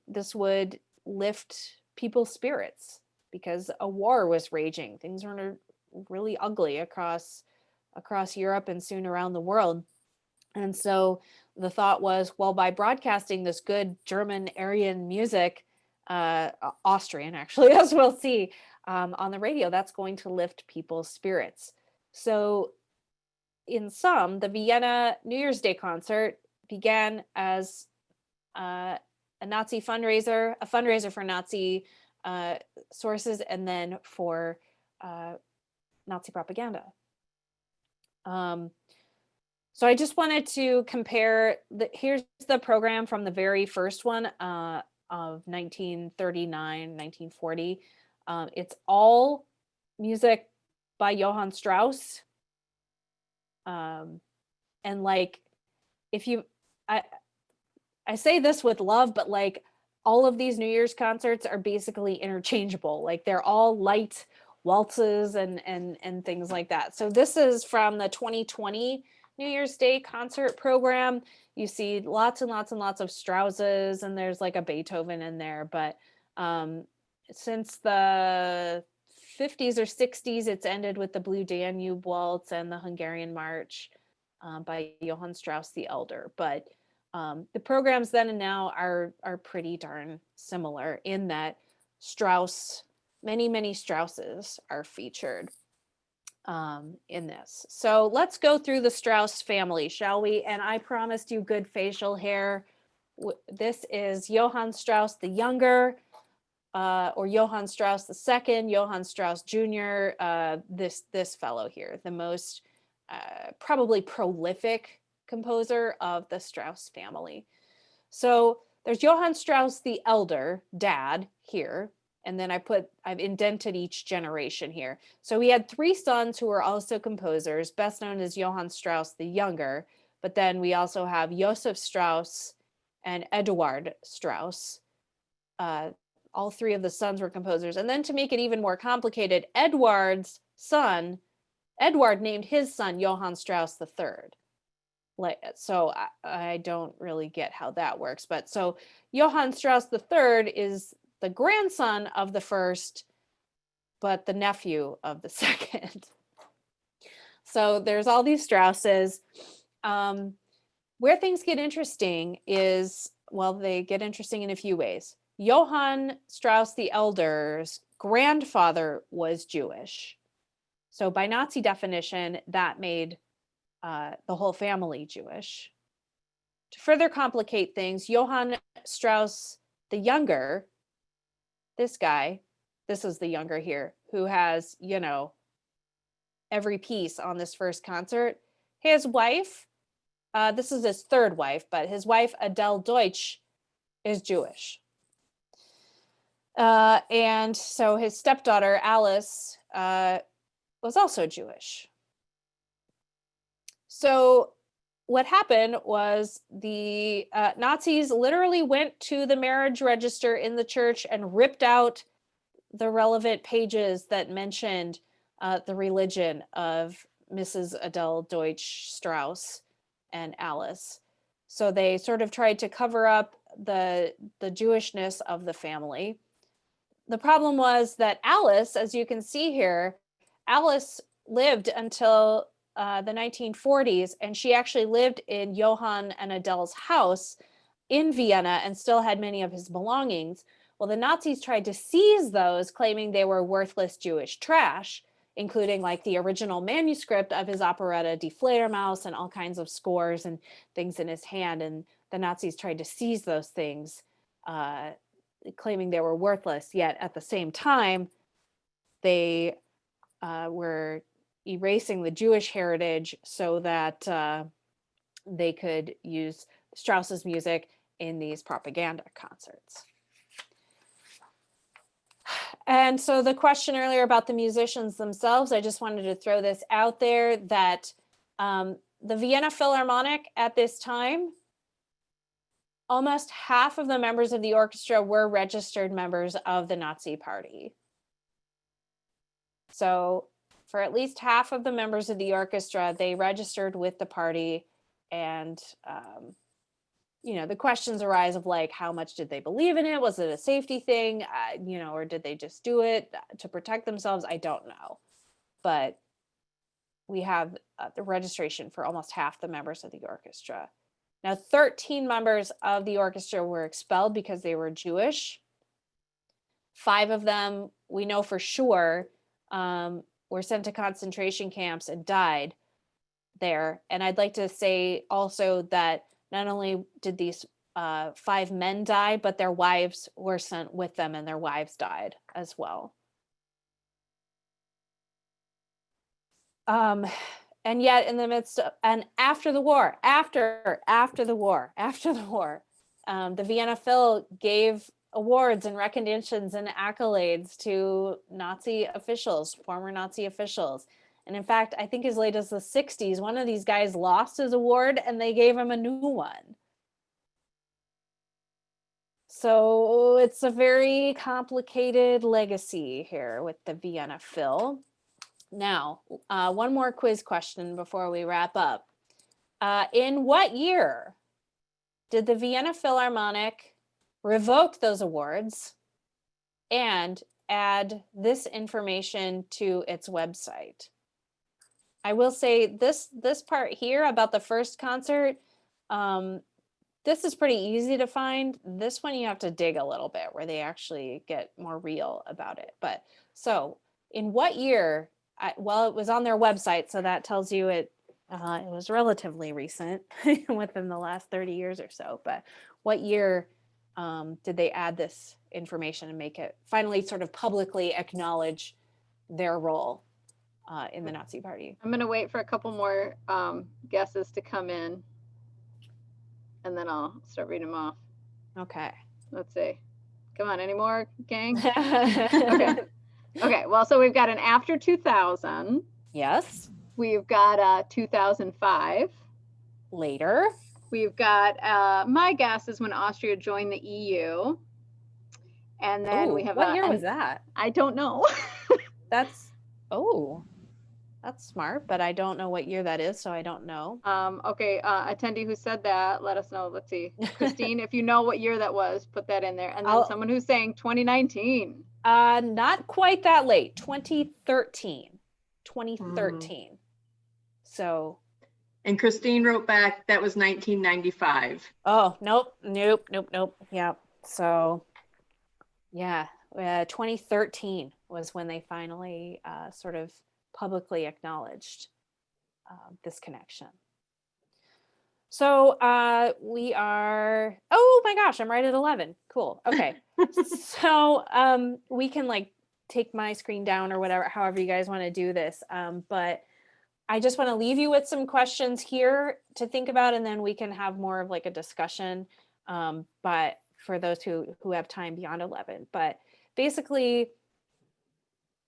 this would lift people's spirits, because a war was raging. Things were really ugly across Europe and soon around the world. And so the thought was, well, by broadcasting this good German Aryan music, Austrian actually, as we'll see, on the radio, that's going to lift people's spirits. So in sum, the Vienna New Year's Day concert began as a Nazi fundraiser, a fundraiser for Nazi sources, and then for Nazi propaganda. So I just wanted to compare, here's the program from the very first one of 1939, 1940. It's all music by Johann Strauss. And like, I say this with love, but like, all of these New Year's concerts are basically interchangeable. Like, they're all light waltzes and things like that. So this is from the 2020 New Year's Day concert program. You see lots and lots and lots of Strausses, and there's like a Beethoven in there. But since the 50s or 60s, it's ended with the Blue Danube Waltz and the Hungarian March by Johann Strauss the Elder. But the programs then and now are pretty darn similar in that Strauss, many Strausses are featured in this. So let's go through the Strauss family, shall we? And I promised you good facial hair. This is Johann Strauss the Younger, or Johann Strauss the Second, Johann Strauss Jr. This fellow here, the most probably prolific composer of the Strauss family. So there's Johann Strauss the Elder, dad, here. And then I've indented each generation here. So he had 3 sons who were also composers, best known as Johann Strauss the Younger. But then we also have Joseph Strauss and Eduard Strauss. All 3 of the sons were composers. And then to make it even more complicated, Edward named his son Johann Strauss III. So I don't really get how that works. But so Johann Strauss III is the grandson of the first, but the nephew of the second. So there's all these Strausses. Where things get interesting is, well, they get interesting in a few ways. Johann Strauss the Elder's grandfather was Jewish. So by Nazi definition, that made the whole family Jewish. To further complicate things, Johann Strauss the Younger, this is the Younger here, who has, every piece on this first concert. His wife, this is his 3rd wife, but his wife, Adele Deutsch, is Jewish. And so his stepdaughter, Alice, was also Jewish. So what happened was the Nazis literally went to the marriage register in the church and ripped out the relevant pages that mentioned the religion of Mrs. Adele Deutsch Strauss and Alice. So they sort of tried to cover up the Jewishness of the family. The problem was that Alice, as you can see here, Alice lived until the 1940s, and she actually lived in Johann and Adele's house in Vienna and still had many of his belongings. Well, the Nazis tried to seize those, claiming they were worthless Jewish trash, including like the original manuscript of his operetta Die Fledermaus and all kinds of scores and things in his hand. And the Nazis tried to seize those things, claiming they were worthless. Yet at the same time, they were erasing the Jewish heritage so that they could use Strauss's music in these propaganda concerts. And so the question earlier about the musicians themselves, I just wanted to throw this out there that the Vienna Philharmonic at this time, almost half of the members of the orchestra were registered members of the Nazi Party. So for at least half of the members of the orchestra, they registered with the party. And, you know, the questions arise of like, how much did they believe in it? Was it a safety thing? You know, or did they just do it to protect themselves? I don't know. But we have the registration for almost half the members of the orchestra. Now, 13 members of the orchestra were expelled because they were Jewish. 5 of them, we know for sure, were sent to concentration camps and died there. And I'd like to say also that not only did these 5 men die, but their wives were sent with them and their wives died as well. And yet in the midst of, and after the war, the Vienna Phil gave awards and recognitions and accolades to Nazi officials, former Nazi officials. And in fact, I think as late as the 60s, one of these guys lost his award and they gave him a new one. So it's a very complicated legacy here with the Vienna Phil. Now, one more quiz question before we wrap up. In what year did the Vienna Philharmonic revoke those awards and add this information to its website? I will say this part here about the first concert, this is pretty easy to find. This one you have to dig a little bit where they actually get more real about it. But so in what year, well, it was on their website, so that tells you it was relatively recent within the last 30 years or so. But what year did they add this information and make it finally sort of publicly acknowledge their role in the Nazi Party? I'm going to wait for a couple more guesses to come in, and then I'll start reading them off. Okay. Let's see. Come on, any more, gang? Okay. Okay, well, so we've got an after 2000. Yes. We've got 2005. Later. We've got, my guess is when Austria joined the EU. And then we have what year was that? I don't know. That's smart, but I don't know what year that is, so I don't know. Okay, attendee who said that, let us know. Let's see. Christine, if you know what year that was, put that in there. And then someone who's saying 2019. Not quite that late. 2013. So. And Christine wrote back, that was 1995. Oh, nope. Yeah. So, yeah, 2013 was when they finally sort of publicly acknowledged this connection. So we are, oh my gosh, I'm right at 11. Cool. Okay. So we can like take my screen down or whatever, however you guys want to do this. But I just want to leave you with some questions here to think about, and then we can have more of like a discussion. But for those who have time beyond 11, but basically,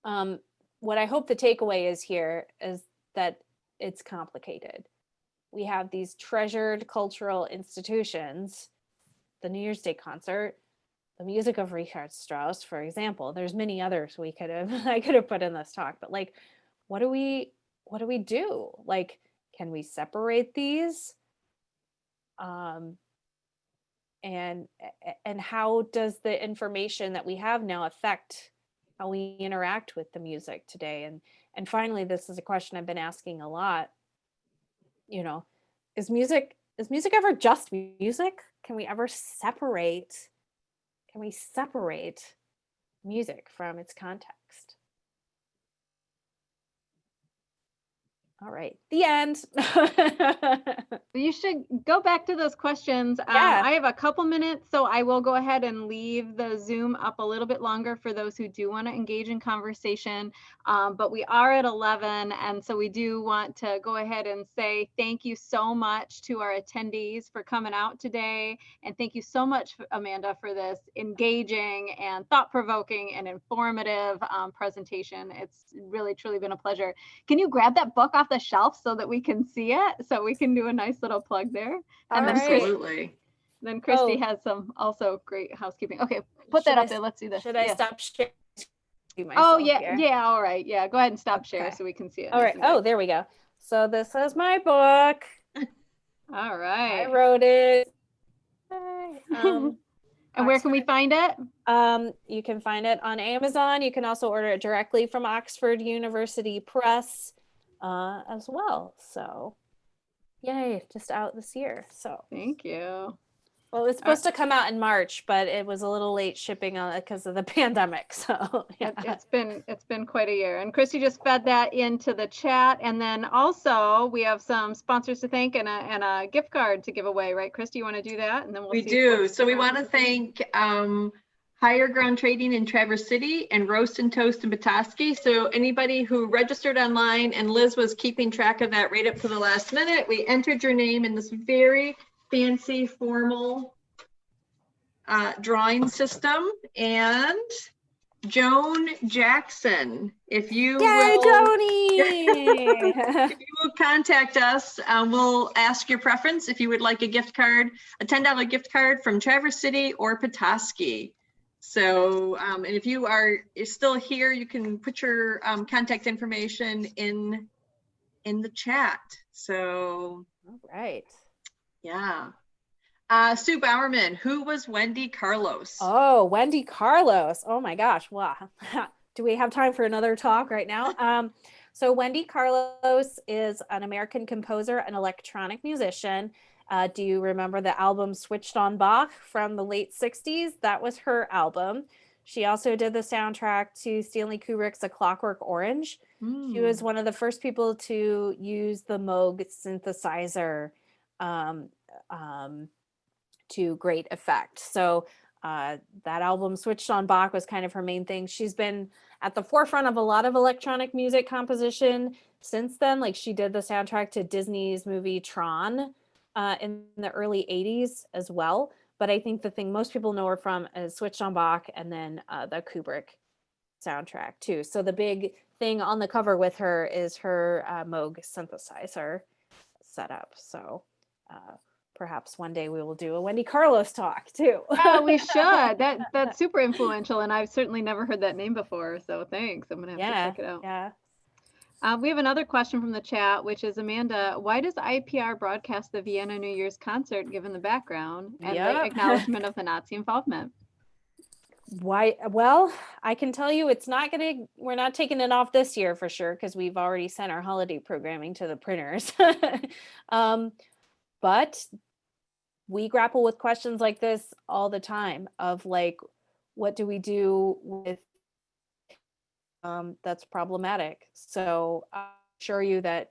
what I hope the takeaway is here is that it's complicated. We have these treasured cultural institutions, the New Year's Day concert, the music of Richard Strauss, for example. There's many others I could have put in this talk, but like, what do we do? Like, can we separate these? and how does the information that we have now affect how we interact with the music today? And finally, this is a question I've been asking a lot. You know, is music ever just music? Can we ever separate? Can we separate music from its context? All right, the end. You should go back to those questions. Yeah. I have a couple minutes, so I will go ahead and leave the Zoom up a little bit longer for those who do want to engage in conversation. But we are at 11, and so we do want to go ahead and say thank you so much to our attendees for coming out today. And thank you so much, Amanda, for this engaging and thought-provoking and informative presentation. It's really, truly been a pleasure. Can you grab that book off the shelf so that we can see it, so we can do a nice little plug there? And then Absolutely. then Kristi has some also great housekeeping. Okay, put Should that I up there. Let's do this. Should I stop sharing? Oh yeah, yeah. All right, yeah. Go ahead and stop share Okay. so we can see it. All right. Oh, there we go. So this is my book. All right. I wrote it. And where can we find it? You can find it on Amazon. You can also order it directly from Oxford University Press as well. So yay, just out this year. So thank you. Well, it's supposed to come out in March, but it was a little late shipping on it because of the pandemic. So yeah. It's been quite a year. And Kristi just fed that into the chat. And then also we have some sponsors to thank and a gift card to give away, right? Kristi, you want to do that? And then we do. So we want to thank Higher Ground Trading in Traverse City and Roast and Toast in Petoskey. So anybody who registered online, and Liz was keeping track of that right up to the last minute, we entered your name in this very fancy formal drawing system. And Joan Jackson, if you if you will contact us, we'll ask your preference if you would like a gift card, a $10 gift card from Traverse City or Petoskey. So, and if you are still here, you can put your contact information in the chat. So, all right. Yeah. Sue Bowerman, who was Wendy Carlos? Oh, Wendy Carlos. Oh my gosh. Wow. Do we have time for another talk right now? So Wendy Carlos is an American composer and electronic musician. Do you remember the album Switched on Bach from the late 60s? That was her album. She also did the soundtrack to Stanley Kubrick's A Clockwork Orange. She was one of the first people to use the Moog synthesizer to great effect. So that album Switched on Bach was kind of her main thing. She's been at the forefront of a lot of electronic music composition since then. Like she did the soundtrack to Disney's movie Tron in the early 80s as well. But I think the thing most people know her from is Switched on Bach and then the Kubrick soundtrack too. So the big thing on the cover with her is her Moog synthesizer setup. So perhaps one day we will do a Wendy Carlos talk too. Oh, we should. That's super influential, and I've certainly never heard that name before. So thanks. I'm gonna have to check it out. Yeah. We have another question from the chat, which is Amanda. Why does IPR broadcast the Vienna New Year's concert, given the background and the acknowledgement of the Nazi involvement? Why? Well, I can tell you, we're not taking it off this year for sure because we've already sent our holiday programming to the printers. But we grapple with questions like this all the time of like, what do we do with that's problematic? So I'll assure you that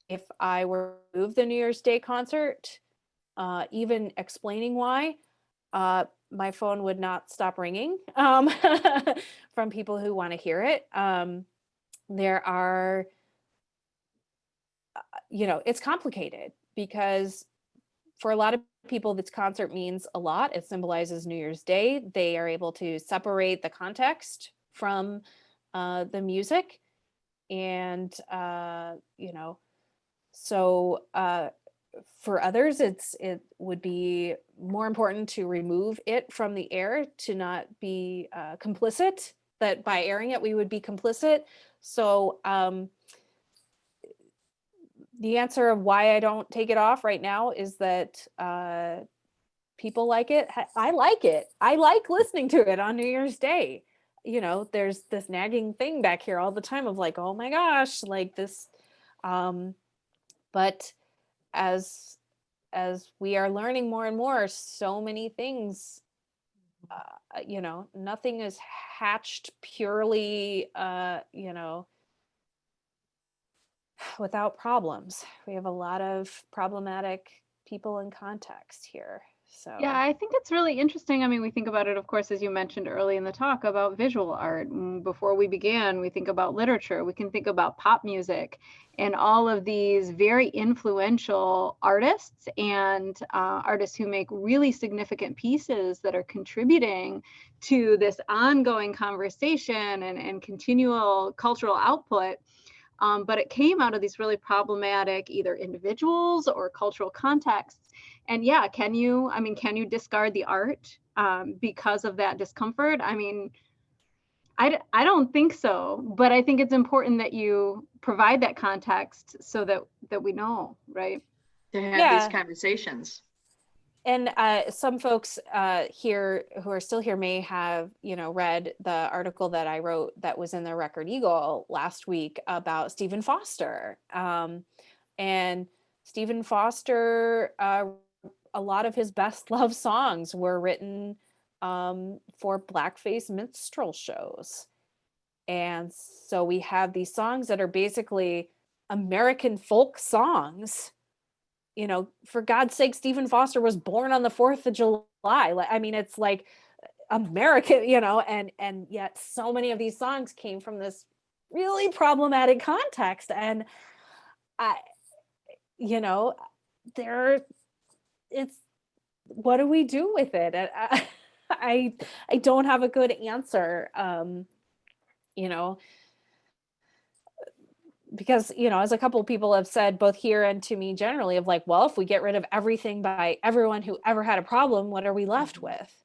if I were to move the New Year's Day concert, even explaining why, my phone would not stop ringing from people who want to hear it. There are, it's complicated because for a lot of people, this concert means a lot. It symbolizes New Year's Day. They are able to separate the context from the music. And, so for others, it would be more important to remove it from the air, to not be complicit, that by airing it, we would be complicit. So the answer of why I don't take it off right now is that people like it. I like it. I like listening to it on New Year's Day. There's this nagging thing back here all the time of like, oh my gosh, like this. But as we are learning more and more, so many things, nothing is hatched purely, without problems. We have a lot of problematic people in context here. So yeah, I think it's really interesting. I mean, we think about it, of course, as you mentioned early in the talk about visual art. Before we began, we think about literature. We can think about pop music and all of these very influential artists and artists who make really significant pieces that are contributing to this ongoing conversation and continual cultural output. But it came out of these really problematic either individuals or cultural contexts. And yeah, can you discard the art because of that discomfort? I mean, I don't think so, but I think it's important that you provide that context so that we know, right? To have these conversations. And some folks here who are still here may have, read the article that I wrote that was in the Record Eagle last week about Stephen Foster. And Stephen Foster, a lot of his best loved songs were written for blackface minstrel shows. And so we have these songs that are basically American folk songs. For God's sake, Stephen Foster was born on the 4th of July. I mean, it's like American, and yet so many of these songs came from this really problematic context. And what do we do with it? I don't have a good answer. Because, as a couple of people have said, both here and to me generally, of like, well, if we get rid of everything by everyone who ever had a problem, what are we left with?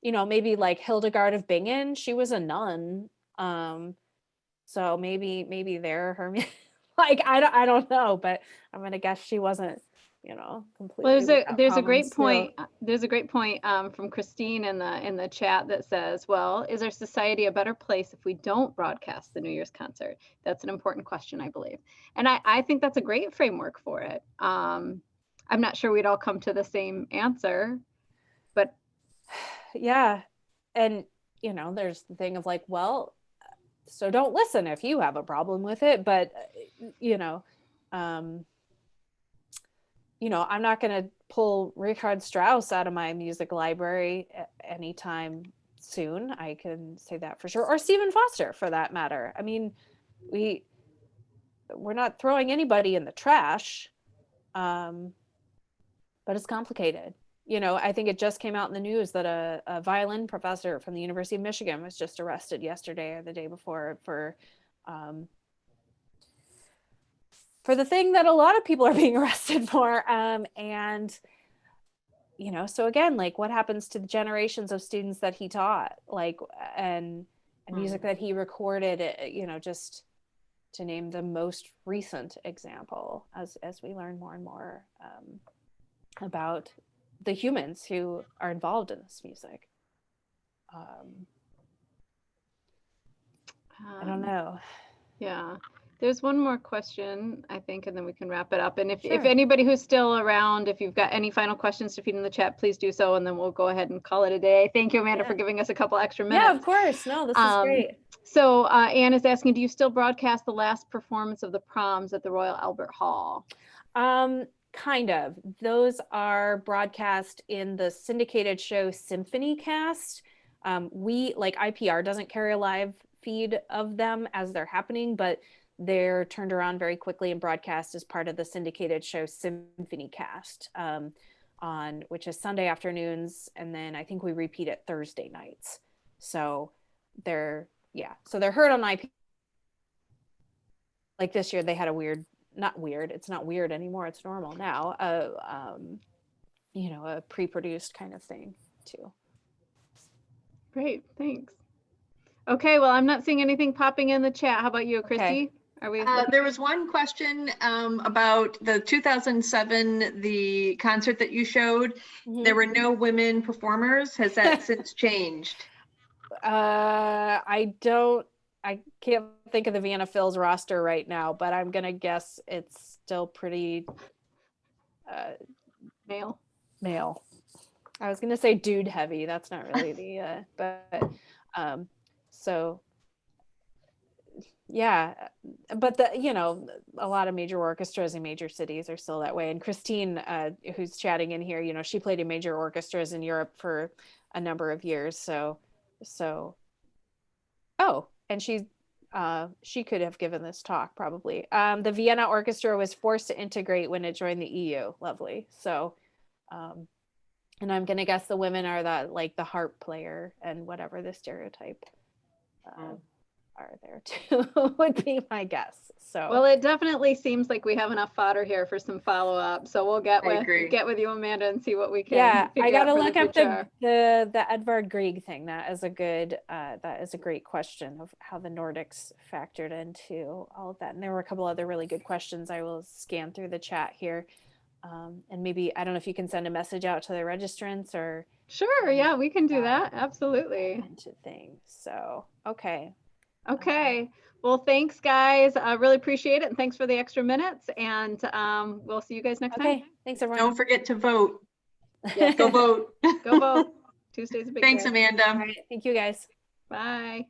Maybe like Hildegard of Bingen, she was a nun. So maybe they're her, like, I don't know, but I'm going to guess she wasn't, completely. Well, there's a great point. There's a great point from Christine in the chat that says, well, is our society a better place if we don't broadcast the New Year's concert? That's an important question, I believe. And I think that's a great framework for it. I'm not sure we'd all come to the same answer, but. Yeah. And, there's the thing of like, well, so don't listen if you have a problem with it. But, I'm not going to pull Richard Strauss out of my music library anytime soon. I can say that for sure. Or Stephen Foster, for that matter. I mean, we're not throwing anybody in the trash, but it's complicated. I think it just came out in the news that a violin professor from the University of Michigan was just arrested yesterday or the day before for the thing that a lot of people are being arrested for. And, so again, like what happens to the generations of students that he taught, like, and music that he recorded, just to name the most recent example as we learn more and more about the humans who are involved in this music. I don't know. Yeah. There's one more question, I think, and then we can wrap it up. And if Sure. anybody who's still around, if you've got any final questions to feed in the chat, please do so, and then we'll go ahead and call it a day. Thank you, Amanda, for giving us a couple extra minutes. Yeah, of course. No, this is great. So Anne is asking, do you still broadcast the last performance of the Proms at the Royal Albert Hall? Kind of. Those are broadcast in the syndicated show Symphony Cast. We, like IPR, doesn't carry a live feed of them as they're happening, but they're turned around very quickly and broadcast as part of the syndicated show Symphony Cast, on which is Sunday afternoons, and then I think we repeat it Thursday nights. So they're heard on IP. Like this year they had it's not weird anymore, it's normal now, a pre-produced kind of thing too. Great, thanks. Okay, well, I'm not seeing anything popping in the chat. How about you, Kristi? Okay. Are we? There was one question about the 2007, the concert that you showed. Mhm. There were no women performers. Has that since changed? I can't think of the Vienna Phil's roster right now, but I'm gonna guess it's still pretty Male. male. I was gonna say dude heavy. That's not really the so yeah, but a lot of major orchestras in major cities are still that way. And Christine, who's chatting in here, she played in major orchestras in Europe for a number of years. So oh, and she could have given this talk probably. The Vienna Orchestra was forced to integrate when it joined the EU. Lovely. So, and I'm gonna guess the women are the harp player and whatever the stereotype are there too would be my guess. So Well, it definitely seems like we have enough fodder here for some follow-up. So we'll get agree. with you, Amanda, and see what we can. yeah, I figure out gotta for look the up future. the Edvard Grieg thing. That is a great question of how the Nordics factored into all of that. And there were a couple other really good questions. I will scan through the chat here. And maybe, I don't know if you can send a message out to the registrants or Sure, yeah, we can do that. Absolutely. into things. So, okay. Okay. Well, thanks, guys. I really appreciate it. And thanks for the extra minutes. And we'll see you guys next Okay. time. Thanks, everyone. Don't forget to vote. Yes. Go vote. Go vote. Tuesday's a big Thanks, day. Amanda. All right. Thank you, guys. Bye.